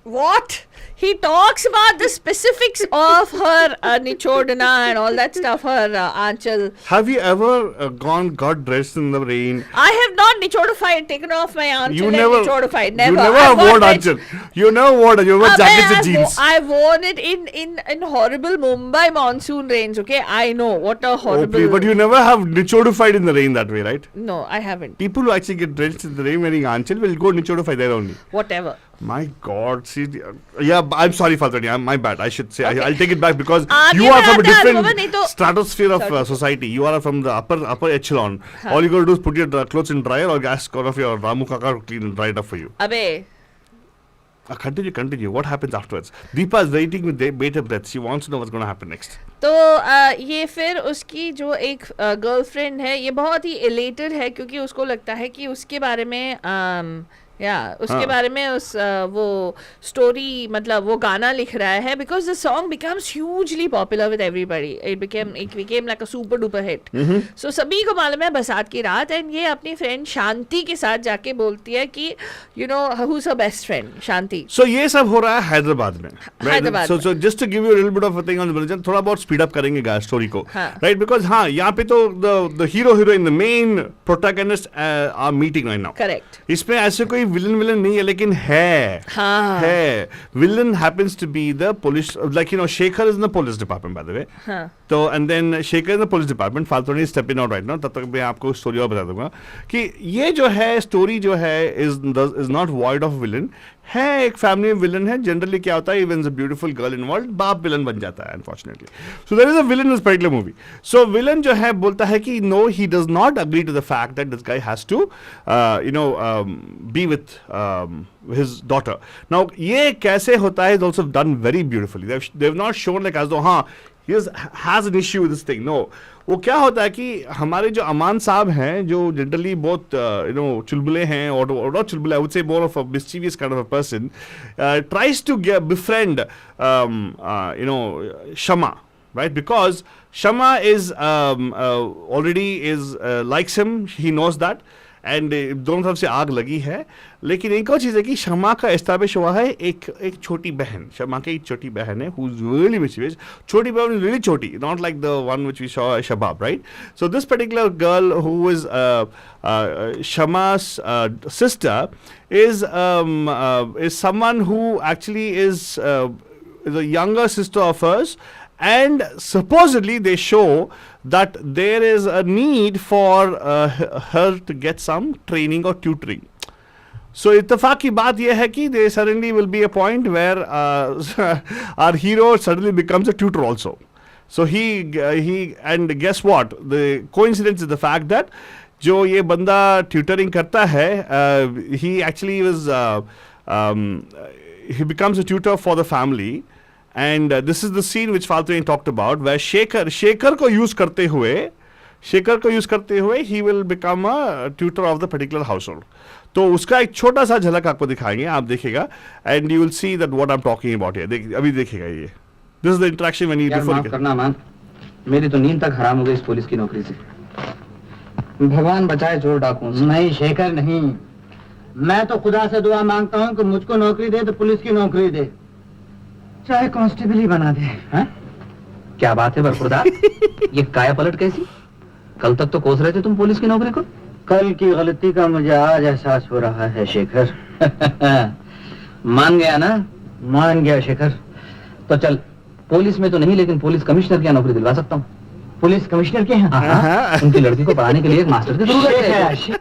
B: What? He talks about the specifics of her nichodana and all that stuff, her aanchal.
A: Have you ever got dressed in the rain?
B: I have not nichodified, taken off my aanchal
A: You
B: and
A: never,
B: nichodified. Never.
A: You never have worn aanchal. You never wore it. You wore jackets and jeans.
B: I've worn it in horrible Mumbai monsoon rains, okay? I know. What a horrible...
A: Okay, but you never have nichodified in the rain that way, right?
B: No, I haven't.
A: People who actually get drenched in the rain wearing aanchal will go nichodify there only.
B: Whatever.
A: My God, see, yeah, I'm sorry, Faltani, my bad. I should say,
B: Okay.
A: I'll take it back because you are from a different stratosphere of society. You are from the upper echelon. All you got to do is put your clothes in dryer or ask one of your Ramu Kaka to clean and dry it up for you.
B: Abe.
A: Continue. What happens afterwards? Deepa is waiting with bated breath. She wants to know what's going to happen next.
B: तो ये फिर उसकी जो एक girlfriend है ये बहुत ही elated है क्योंकि उसको लगता है कि उसके बारे में उसके बारे में उस वो स्टोरी मतलब वो गाना लिख रहा है because the song becomes hugely popular with everybody. It became like a super duper hit. So सभी को मालूम है बरसात की रात एंड ये अपनी फ्रेंड शांति के साथ जाके बोलती है कि you know who is her best friend Shanti.
A: So ये सब हो रहा है हैदराबाद में.
B: Hyderabad
A: so just to give you a little bit of a thing on the थोड़ा बहुत स्पीड अप करेंगे स्टोरी को, राइट? बिकॉज हाँ यहाँ पे तो the hero heroine the main protagonist are meeting right now.
B: Correct.
A: इसमें ऐसे कोई विलन नहीं है लेकिन है villain happens to be the police like you know Shekhar is in the police department by the way. तो and then Shekhar in the police department फालतू नहीं step in out right now. तब तक मैं आपको स्टोरी और बता दूंगा कि ये जो है स्टोरी जो है is not void of villain है. एक फैमिली में विलन है. जनरली क्या होता है even a beautiful girl involve बाप विलन बन जाता है unfortunately. So there is a villain in this particular movie. So villain जो है बोलता है कि no he does not agree to the fact that this guy has to you know be with his daughter. Now ये कैसे होता है is also done very beautifully. They've not shown like as though हाँ he has an issue with this thing. No, वो क्या होता है कि हमारे जो अमान साहब हैं जो जनरली बहुत you know चुलबुले हैं or not चुलबुले, I would say more of a mischievous kind of a person, tries to befriend you know Shama, right? Because Shama is already likes him. He knows that. And दोनों तरफ से आग लगी है. लेकिन एक और चीज़ है कि शमा का एस्टैब्लिश हुआ है एक छोटी बहन. शमा की एक छोटी बहन है हु इज रियली मिस्चिवियस. छोटी बहन इज रियली छोटी, not like the one which we saw Shabab, right? So this particular girl who is शमा's sister is someone who actually is a younger sister of hers. And supposedly they show that there is a need for her to get some training or tutoring. So इत्तेफाक की बात यह है कि there suddenly will be a point where our hero suddenly becomes a tutor also. So he and guess what? The coincidence is the fact that जो ये बंदा tutoring करता है he actually he becomes a tutor for the family. And this is the scene which Faltu talked about, where Shekhar को use करते हुए he will become a tutor of the particular household. तो उसका एक छोटा सा झलक आपको दिखाएंगे, आप देखेगा and you will see that what I'm talking about here. अभी देखेगा ये. This is the interaction when you before.
E: करना मान, मेरी तो नींद तक हराम हो गई इस पुलिस की नौकरी से. भगवान बचाए चोर डाकू. नहीं शेखर नहीं, मैं तो खुदा से दुआ मांगता हूँ कि मुझको नौकरी दे तो पुलिस की नौकरी दे, चाहे कांस्टेबल ही बना दे. हैं? क्या बात है बरखुरदार. ये काया पलट कैसी? कल तक तो कोस रहे थे तुम पुलिस की नौकरी को. कल की गलती का मुझे आज एहसास हो रहा है शेखर. मान गया ना? मान गया शेखर. तो चल पुलिस में तो नहीं लेकिन पुलिस कमिश्नर की नौकरी दिलवा सकता हूँ. पुलिस कमिश्नर के यहाँ उनकी लड़की को पढ़ाने के लिए एक मास्टर की जरूरत है.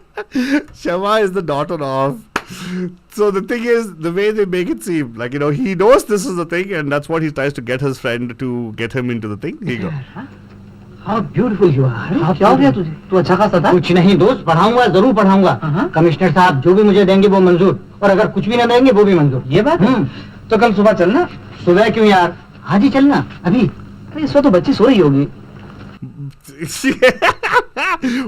A: Shama is the daughter of. So the thing is, the way they make it seem like, you know, he knows this is the thing and that's what he tries to get his friend to get him into the thing. Here you go.
E: How beautiful you are. क्या हो गया तुझे? तू अच्छा खासा था. कुछ नहीं दोस्त, पढ़ाऊंगा, जरूर पढ़ाऊंगा. कमिश्नर साहब जो भी मुझे देंगे वो मंजूर, और अगर कुछ भी ना देंगे वो भी मंजूर. ये बात है. तो कल सुबह चलना. सुबह क्यों यार? आज ही चलना. अभी इस वक्त तो बच्ची सो रही होगी.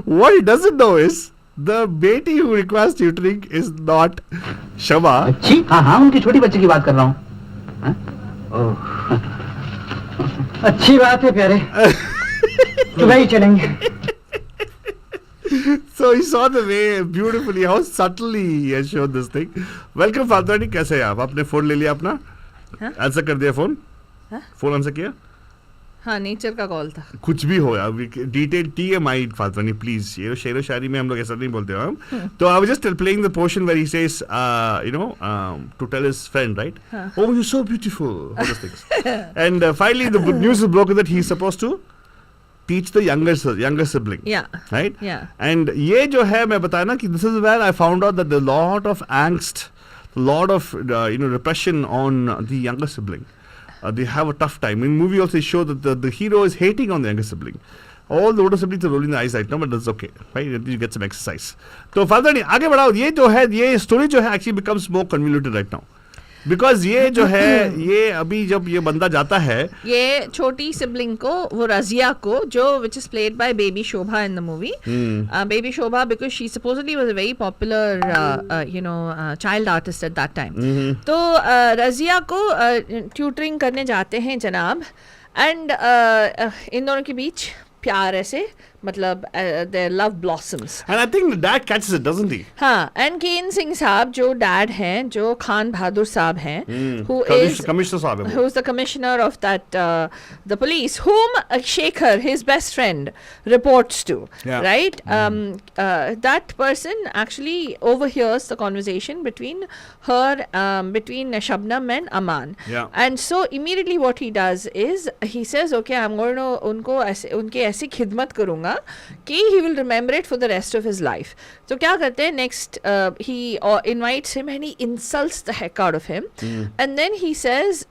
A: What he doesn't know is the बेटी who requires tutoring is not Shaba.
E: अच्छी हाँ हाँ उनकी छोटी बच्ची की बात कर रहा हूँ हाँ? ओह, अच्छी बात है प्यारे सुबह ही चलेंगे
A: So he saw the way beautifully, how subtly he has shown this thing. Welcome फाल्तरानी, कैसे हैं आप? आपने फोन ले लिया अपना? आंसर कर दिया फोन? फोन आंसर किया?
B: हाँ, नेचर का कॉल था.
A: कुछ भी हो यार, डिटेल TMI फाल्तरानी प्लीज. ये शेरो शायरी में हम लोग ऐसा नहीं बोलते हम. तो I was just playing the portion where he says, to tell his friend, right? Oh, you're so beautiful. All those things. And finally the news is broken that he's supposed to teach the younger sibling.
B: Yeah.
A: Right?
B: Yeah.
A: And ये जो है मैं बताया ना कि this is where I found out that there's a lot of angst, a lot of repression on the younger sibling. They have a tough time. In movie also show that the hero is hating on the younger sibling. All the older siblings are rolling the eyes right now, but that's okay, right? You get some exercise. तो father नहीं आगे बढ़ाओ. ये जो है ये story जो है actually becomes more convoluted right now. Because ये जो है ये अभी जब ये बंदा जाता है
B: ये छोटी सिबलिंग को वो रजिया को जो which is played by baby Shobha in the movie baby Shobha because she supposedly was a very popular child artist eight that time तो रजिया को ट्यूटरिंग करने जाते हैं जनाब एंड इन दोनों के बीच प्यार ऐसे मतलब their love blossoms.
A: And I think the dad catches it, doesn't he?
B: हाँ, and केन सिंह साहब जो डैड हैं जो खान बहादुर साहब हैं who is
A: commissioner साहब है
B: who's the commissioner of that the police whom Shekhar his best friend reports to, right? That person actually overhears the conversation between her between Shabnam and Aman, and so immediately what he does is he says okay I'm going to उनको ऐसे उनके ऐसी खिदमत करूँगा कि he will remember it for the rest of his life. तो क्या करते हैं next he invites him and he insults the heck out of him and then he says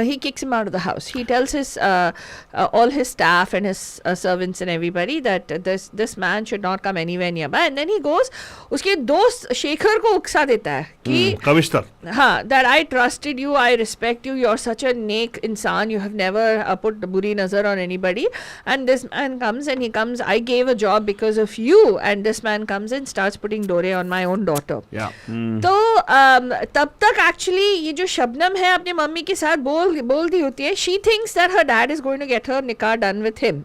B: he kicks him out of the house. He tells his all his staff and his servants and everybody that this man should not come anywhere nearby. And then he goes, उसके दोस्त शेखर को उकसा देता है कि
A: commissioner
B: हाँ that I trusted you, I respect you, you're such a नेक इंसान, you have never put बुरी नजर on anybody. And this man comes and he comes, I gave a job because of you, and this man comes and starts putting dore on my own daughter. तो तब तक actually ये जो शबनम है अपनी mummy के साथ बोल दी होती है she thinks that her dad is going to get her निकाह done with him.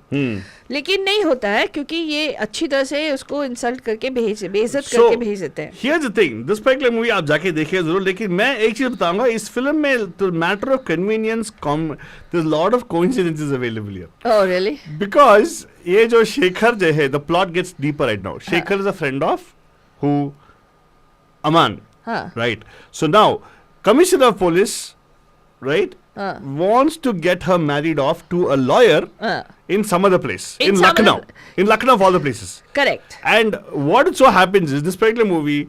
B: लेकिन नहीं होता है क्योंकि ये अच्छी तरह से उसको इंसल्ट करके बेइज्जत करके भेज देते हैं.
A: Here's the thing, this particular movie आप जाके देखिए जरूर, लेकिन मैं एक चीज बताऊंगा इस फिल्म में the matter of convenience there's a lot of coincidences available here.
B: Oh really?
A: Because ये जो शेखर जो है the plot gets deeper right now. Shekhar is a friend of who? Aman. Right. So now commissioner of police, right, wants to get her married off to a lawyer in some other place. In Lucknow. In Lucknow of all the places.
B: Correct.
A: And what so happens is this particular movie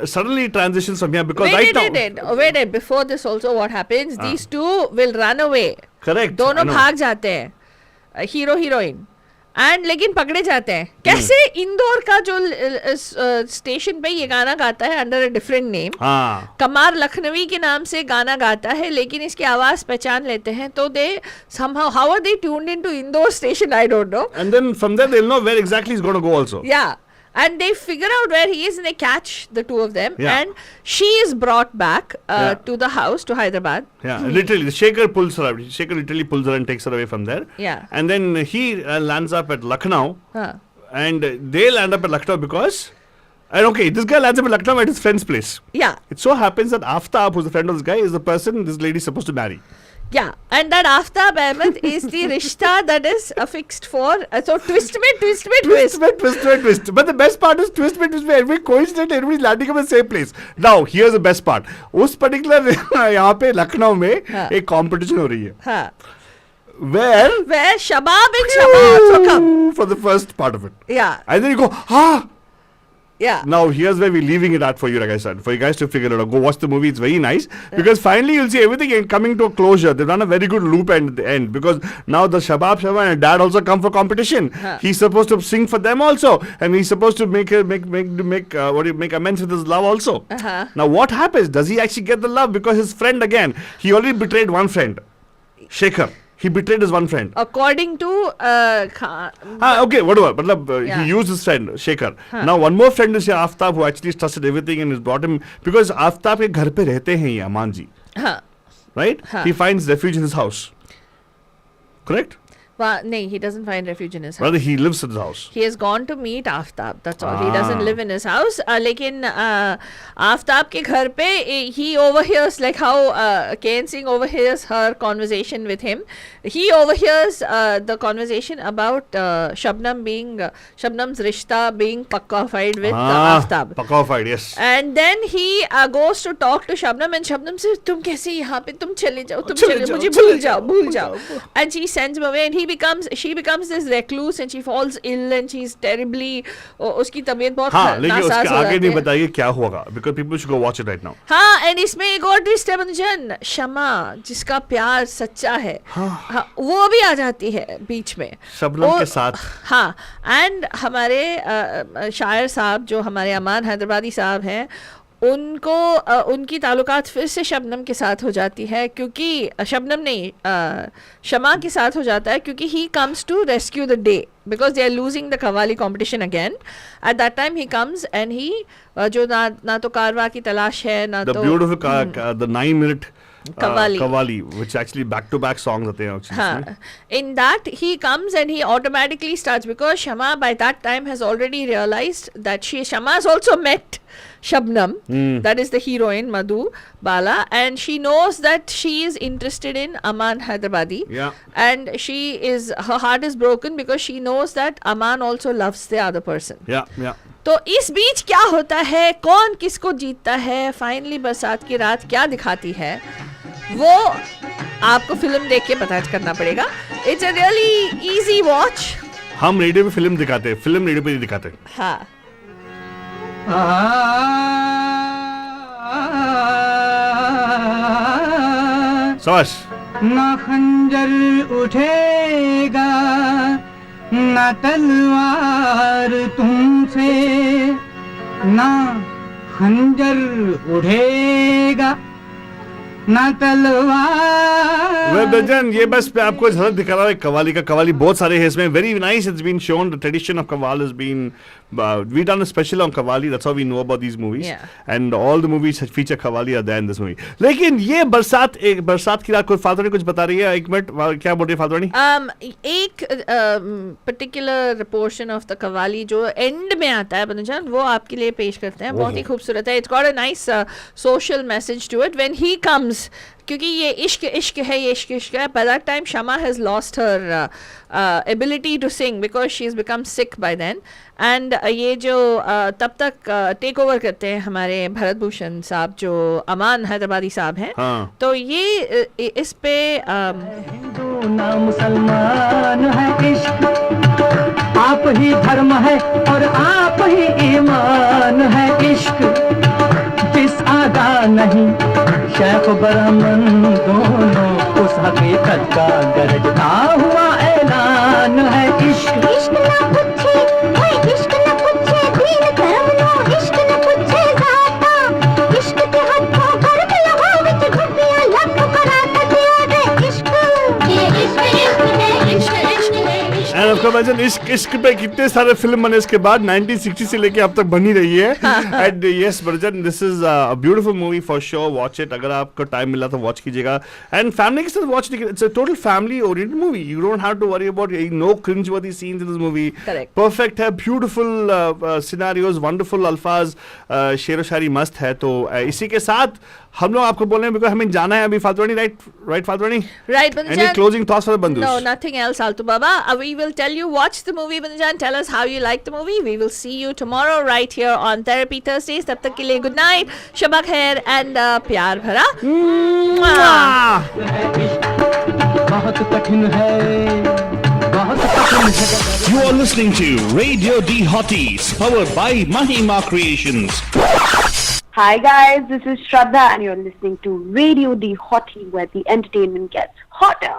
A: suddenly transitions from here because
B: wait, before this also what happens, these two will run away.
A: Correct.
B: दोनों भाग जाते हैं hero heroine and लेकिन पकड़े जाते हैं. कैसे इंदौर का जो स्टेशन पे ये गाना गाता है under a different name, Qamar Lakhnavi के नाम से गाना गाता है, लेकिन इसकी आवाज पहचान लेते हैं तो दे somehow how are they tuned into Indore station I don't know,
A: and then from there they'll know where exactly he's going to go also.
B: And they figure out where he is and they catch the two of them and she is brought back to the house to Hyderabad.
A: Literally Shekhar pulls her out. Shekhar literally pulls her and takes her away from there. And then he lands up at Lucknow and they land up at Lucknow because this guy lands up at Lucknow at his friend's place. It so happens that Aftab, who's the friend of this guy, is the person this lady is supposed to marry.
B: And that Aftab Ahmed is the rishta that is affixed for so twist.
A: But the best part is twist. Every coincidence, everybody's landing up in the same place. Now here's the best part. उस particular यहाँ पे लखनऊ में एक competition हो रही है. Where
B: Shabab and Shabab so come
A: for the first part of it.
B: And
A: then you go Now here's where we're leaving it at for you, like I said, for you guys to figure it out. Go watch the movie, it's very nice because finally you'll see everything coming to a closure. They've done a very good loop at the end because now the Shabab and dad also come for competition. He's supposed to sing for them also, and he's supposed to make amends with his love also. Now what happens? Does he actually get the love? Because his friend again, he already betrayed one friend, Shekhar. he betrayed his one friend.
B: According to
A: Okay, whatever. मतलब
B: Yeah.
A: he used his friend Shekhar. Now one more friend is here, Aftab, who actually trusted everything and has brought him because Aftab के घर पे रहते हैं ये अमान जी,
B: हाँ
A: right?
B: हाँ.
A: He finds refuge in his house. Correct?
B: नहीं, he doesn't find refuge in his house.
A: Rather, he lives in his house.
B: He has gone to meet Aftab. That's all. He doesn't live in his house. लेकिन Aftab के घर पे he overhears like how Kain Singh overhears her conversation with him. He overhears the conversation about Shabnam's rishta being pakka-fied with Aftab.
A: Pakka-fied, yes.
B: And then he goes to talk to Shabnam and Shabnam says, तुम कैसे यहाँ पे, तुम चले जाओ, मुझे भूल जाओ. And she sends him away and she becomes this recluse and she falls ill and she's terribly, उसकी तबीयत बहुत
A: हाँ, लेकिन
B: नासाज
A: उसके
B: हो
A: आगे
B: जाती
A: नहीं
B: है.
A: बताइए क्या होगा, because people should go watch it right now.
B: हाँ, and इसमें एक और ट्विस्ट है बंजन, शमा जिसका प्यार सच्चा है, हाँ, वो भी आ जाती है बीच में
A: शबनम के साथ.
B: हाँ, एंड हमारे शायर साहब जो हमारे अमान हैदराबादी साहब हैं, उनको उनकी ताल्लुकात फिर से शबनम के साथ हो जाती है, क्योंकि शबनम नहीं शमा के साथ हो जाता है, क्योंकि he comes to rescue the day because they are losing the qawwali competition again. At that time he comes and he जो ना तो कारवा की तलाश है ना
A: The
B: तो
A: beautiful the 9-minute
B: Kawali.
A: Kawali, which actually back-to-back songs आते हैं actually.
B: हाँ, in that he comes and he automatically starts because Shama by that time has already realized that Shama has also met Shabnam, that is the heroine Madhu Bala, and she knows that she is interested in Aman Hyderabadi.
A: Yeah.
B: And her heart is broken because she knows that Aman also loves the other person.
A: Yeah, yeah.
B: तो इस बीच क्या होता है, कौन किसको जीतता है, finally बरसात की रात क्या दिखाती है, वो आपको फिल्म देख के पता करना पड़ेगा. It's a really easy watch.
A: हम रेडियो पे फिल्म दिखाते हैं, फिल्म रेडियो पे नहीं दिखाते.
B: हाँ.
A: शाबाश.
E: ना खंजर उठेगा ना तलवार तुमसे, ना खंजर उठेगा ना तलवार.
A: Bhajan, ये बस पे आपको झलक दिखा रहा है कवाली का. कवाली बहुत सारे हैं इसमें. Very nice, it's been shown. The tradition of Kawal has been we done a special on Kawali. That's how we know about these movies.
B: Yeah.
A: And all the movies that feature Kawali are there in this movie. लेकिन ये बरसात की रात को फातुरानी कुछ बता रही है. एक मिनट, क्या बोल रही है फातुरानी?
B: एक particular portion of the qawwali जो एंड में आता है बनुजान, वो आपके लिए पेश करते हैं. बहुत ही खूबसूरत है. It's got a nice social message to it when he comes, क्योंकि ये इश्क है, ये इश्क है. By that time Shama has lost her ability to sing because she has become sick by then. And ये जो तब तक टेक ओवर करते हैं हमारे भरत भूषण साहब जो अमान हैदराबादी साहब हैं.
A: हाँ.
B: तो ये इस पे
E: हिंदू ना मुसलमान है इश्क, आप ही धर्म है और आप ही ईमान है इश्क. जिस आगा नहीं शेख ब्राह्मण दोनों, उस हकीकत का गरजता हुआ ऐलान है इश्क.
F: इश्क ना पूछे ओए, इश्क ना पूछे दीन धर्म नो, इश्क ना पूछे जाता, इश्क के हाथों गर्म लहो विच डुबिया लख कराता दिया रे इश्क. ये इश्क है, इश्क है.
A: And of course, इश्क पे कितने सारे फिल्म बने इसके बाद. 1960 से लेके अब तक बनी रही है. And yes, Bharjan, this is a beautiful movie for sure. Watch it. अगर आपको टाइम मिला तो वॉच कीजिएगा. And family के साथ watch it. It's a total family oriented movie. You don't have to worry about no cringe-worthy scenes in this movie.
B: Correct.
A: Perfect है. Beautiful scenarios, wonderful अल्फाज, शेर व शायरी मस्त है. तो इसी के साथ हम लोग आपको बोल रहे हैं बिकॉज हमें जाना है अभी फातुरानी. Right फातुरानी?
B: right
A: Any
B: Banjan?
A: closing thoughts for the bandus?
B: No, nothing else, Altu Baba. We will tell you, watch the movie, Banjan. Tell us how you like the movie. We will see you tomorrow right here on Therapy Thursdays. Tab tak ke liye good night, Shabak Khair and pyar bhara.
E: बहुत कठिन है, बहुत कठिन है.
G: You are listening to Radio D Hotties, powered by Mahima Creations.
H: Hi guys, this is Shraddha and you're listening to Radio D Hottie, where the entertainment gets hotter.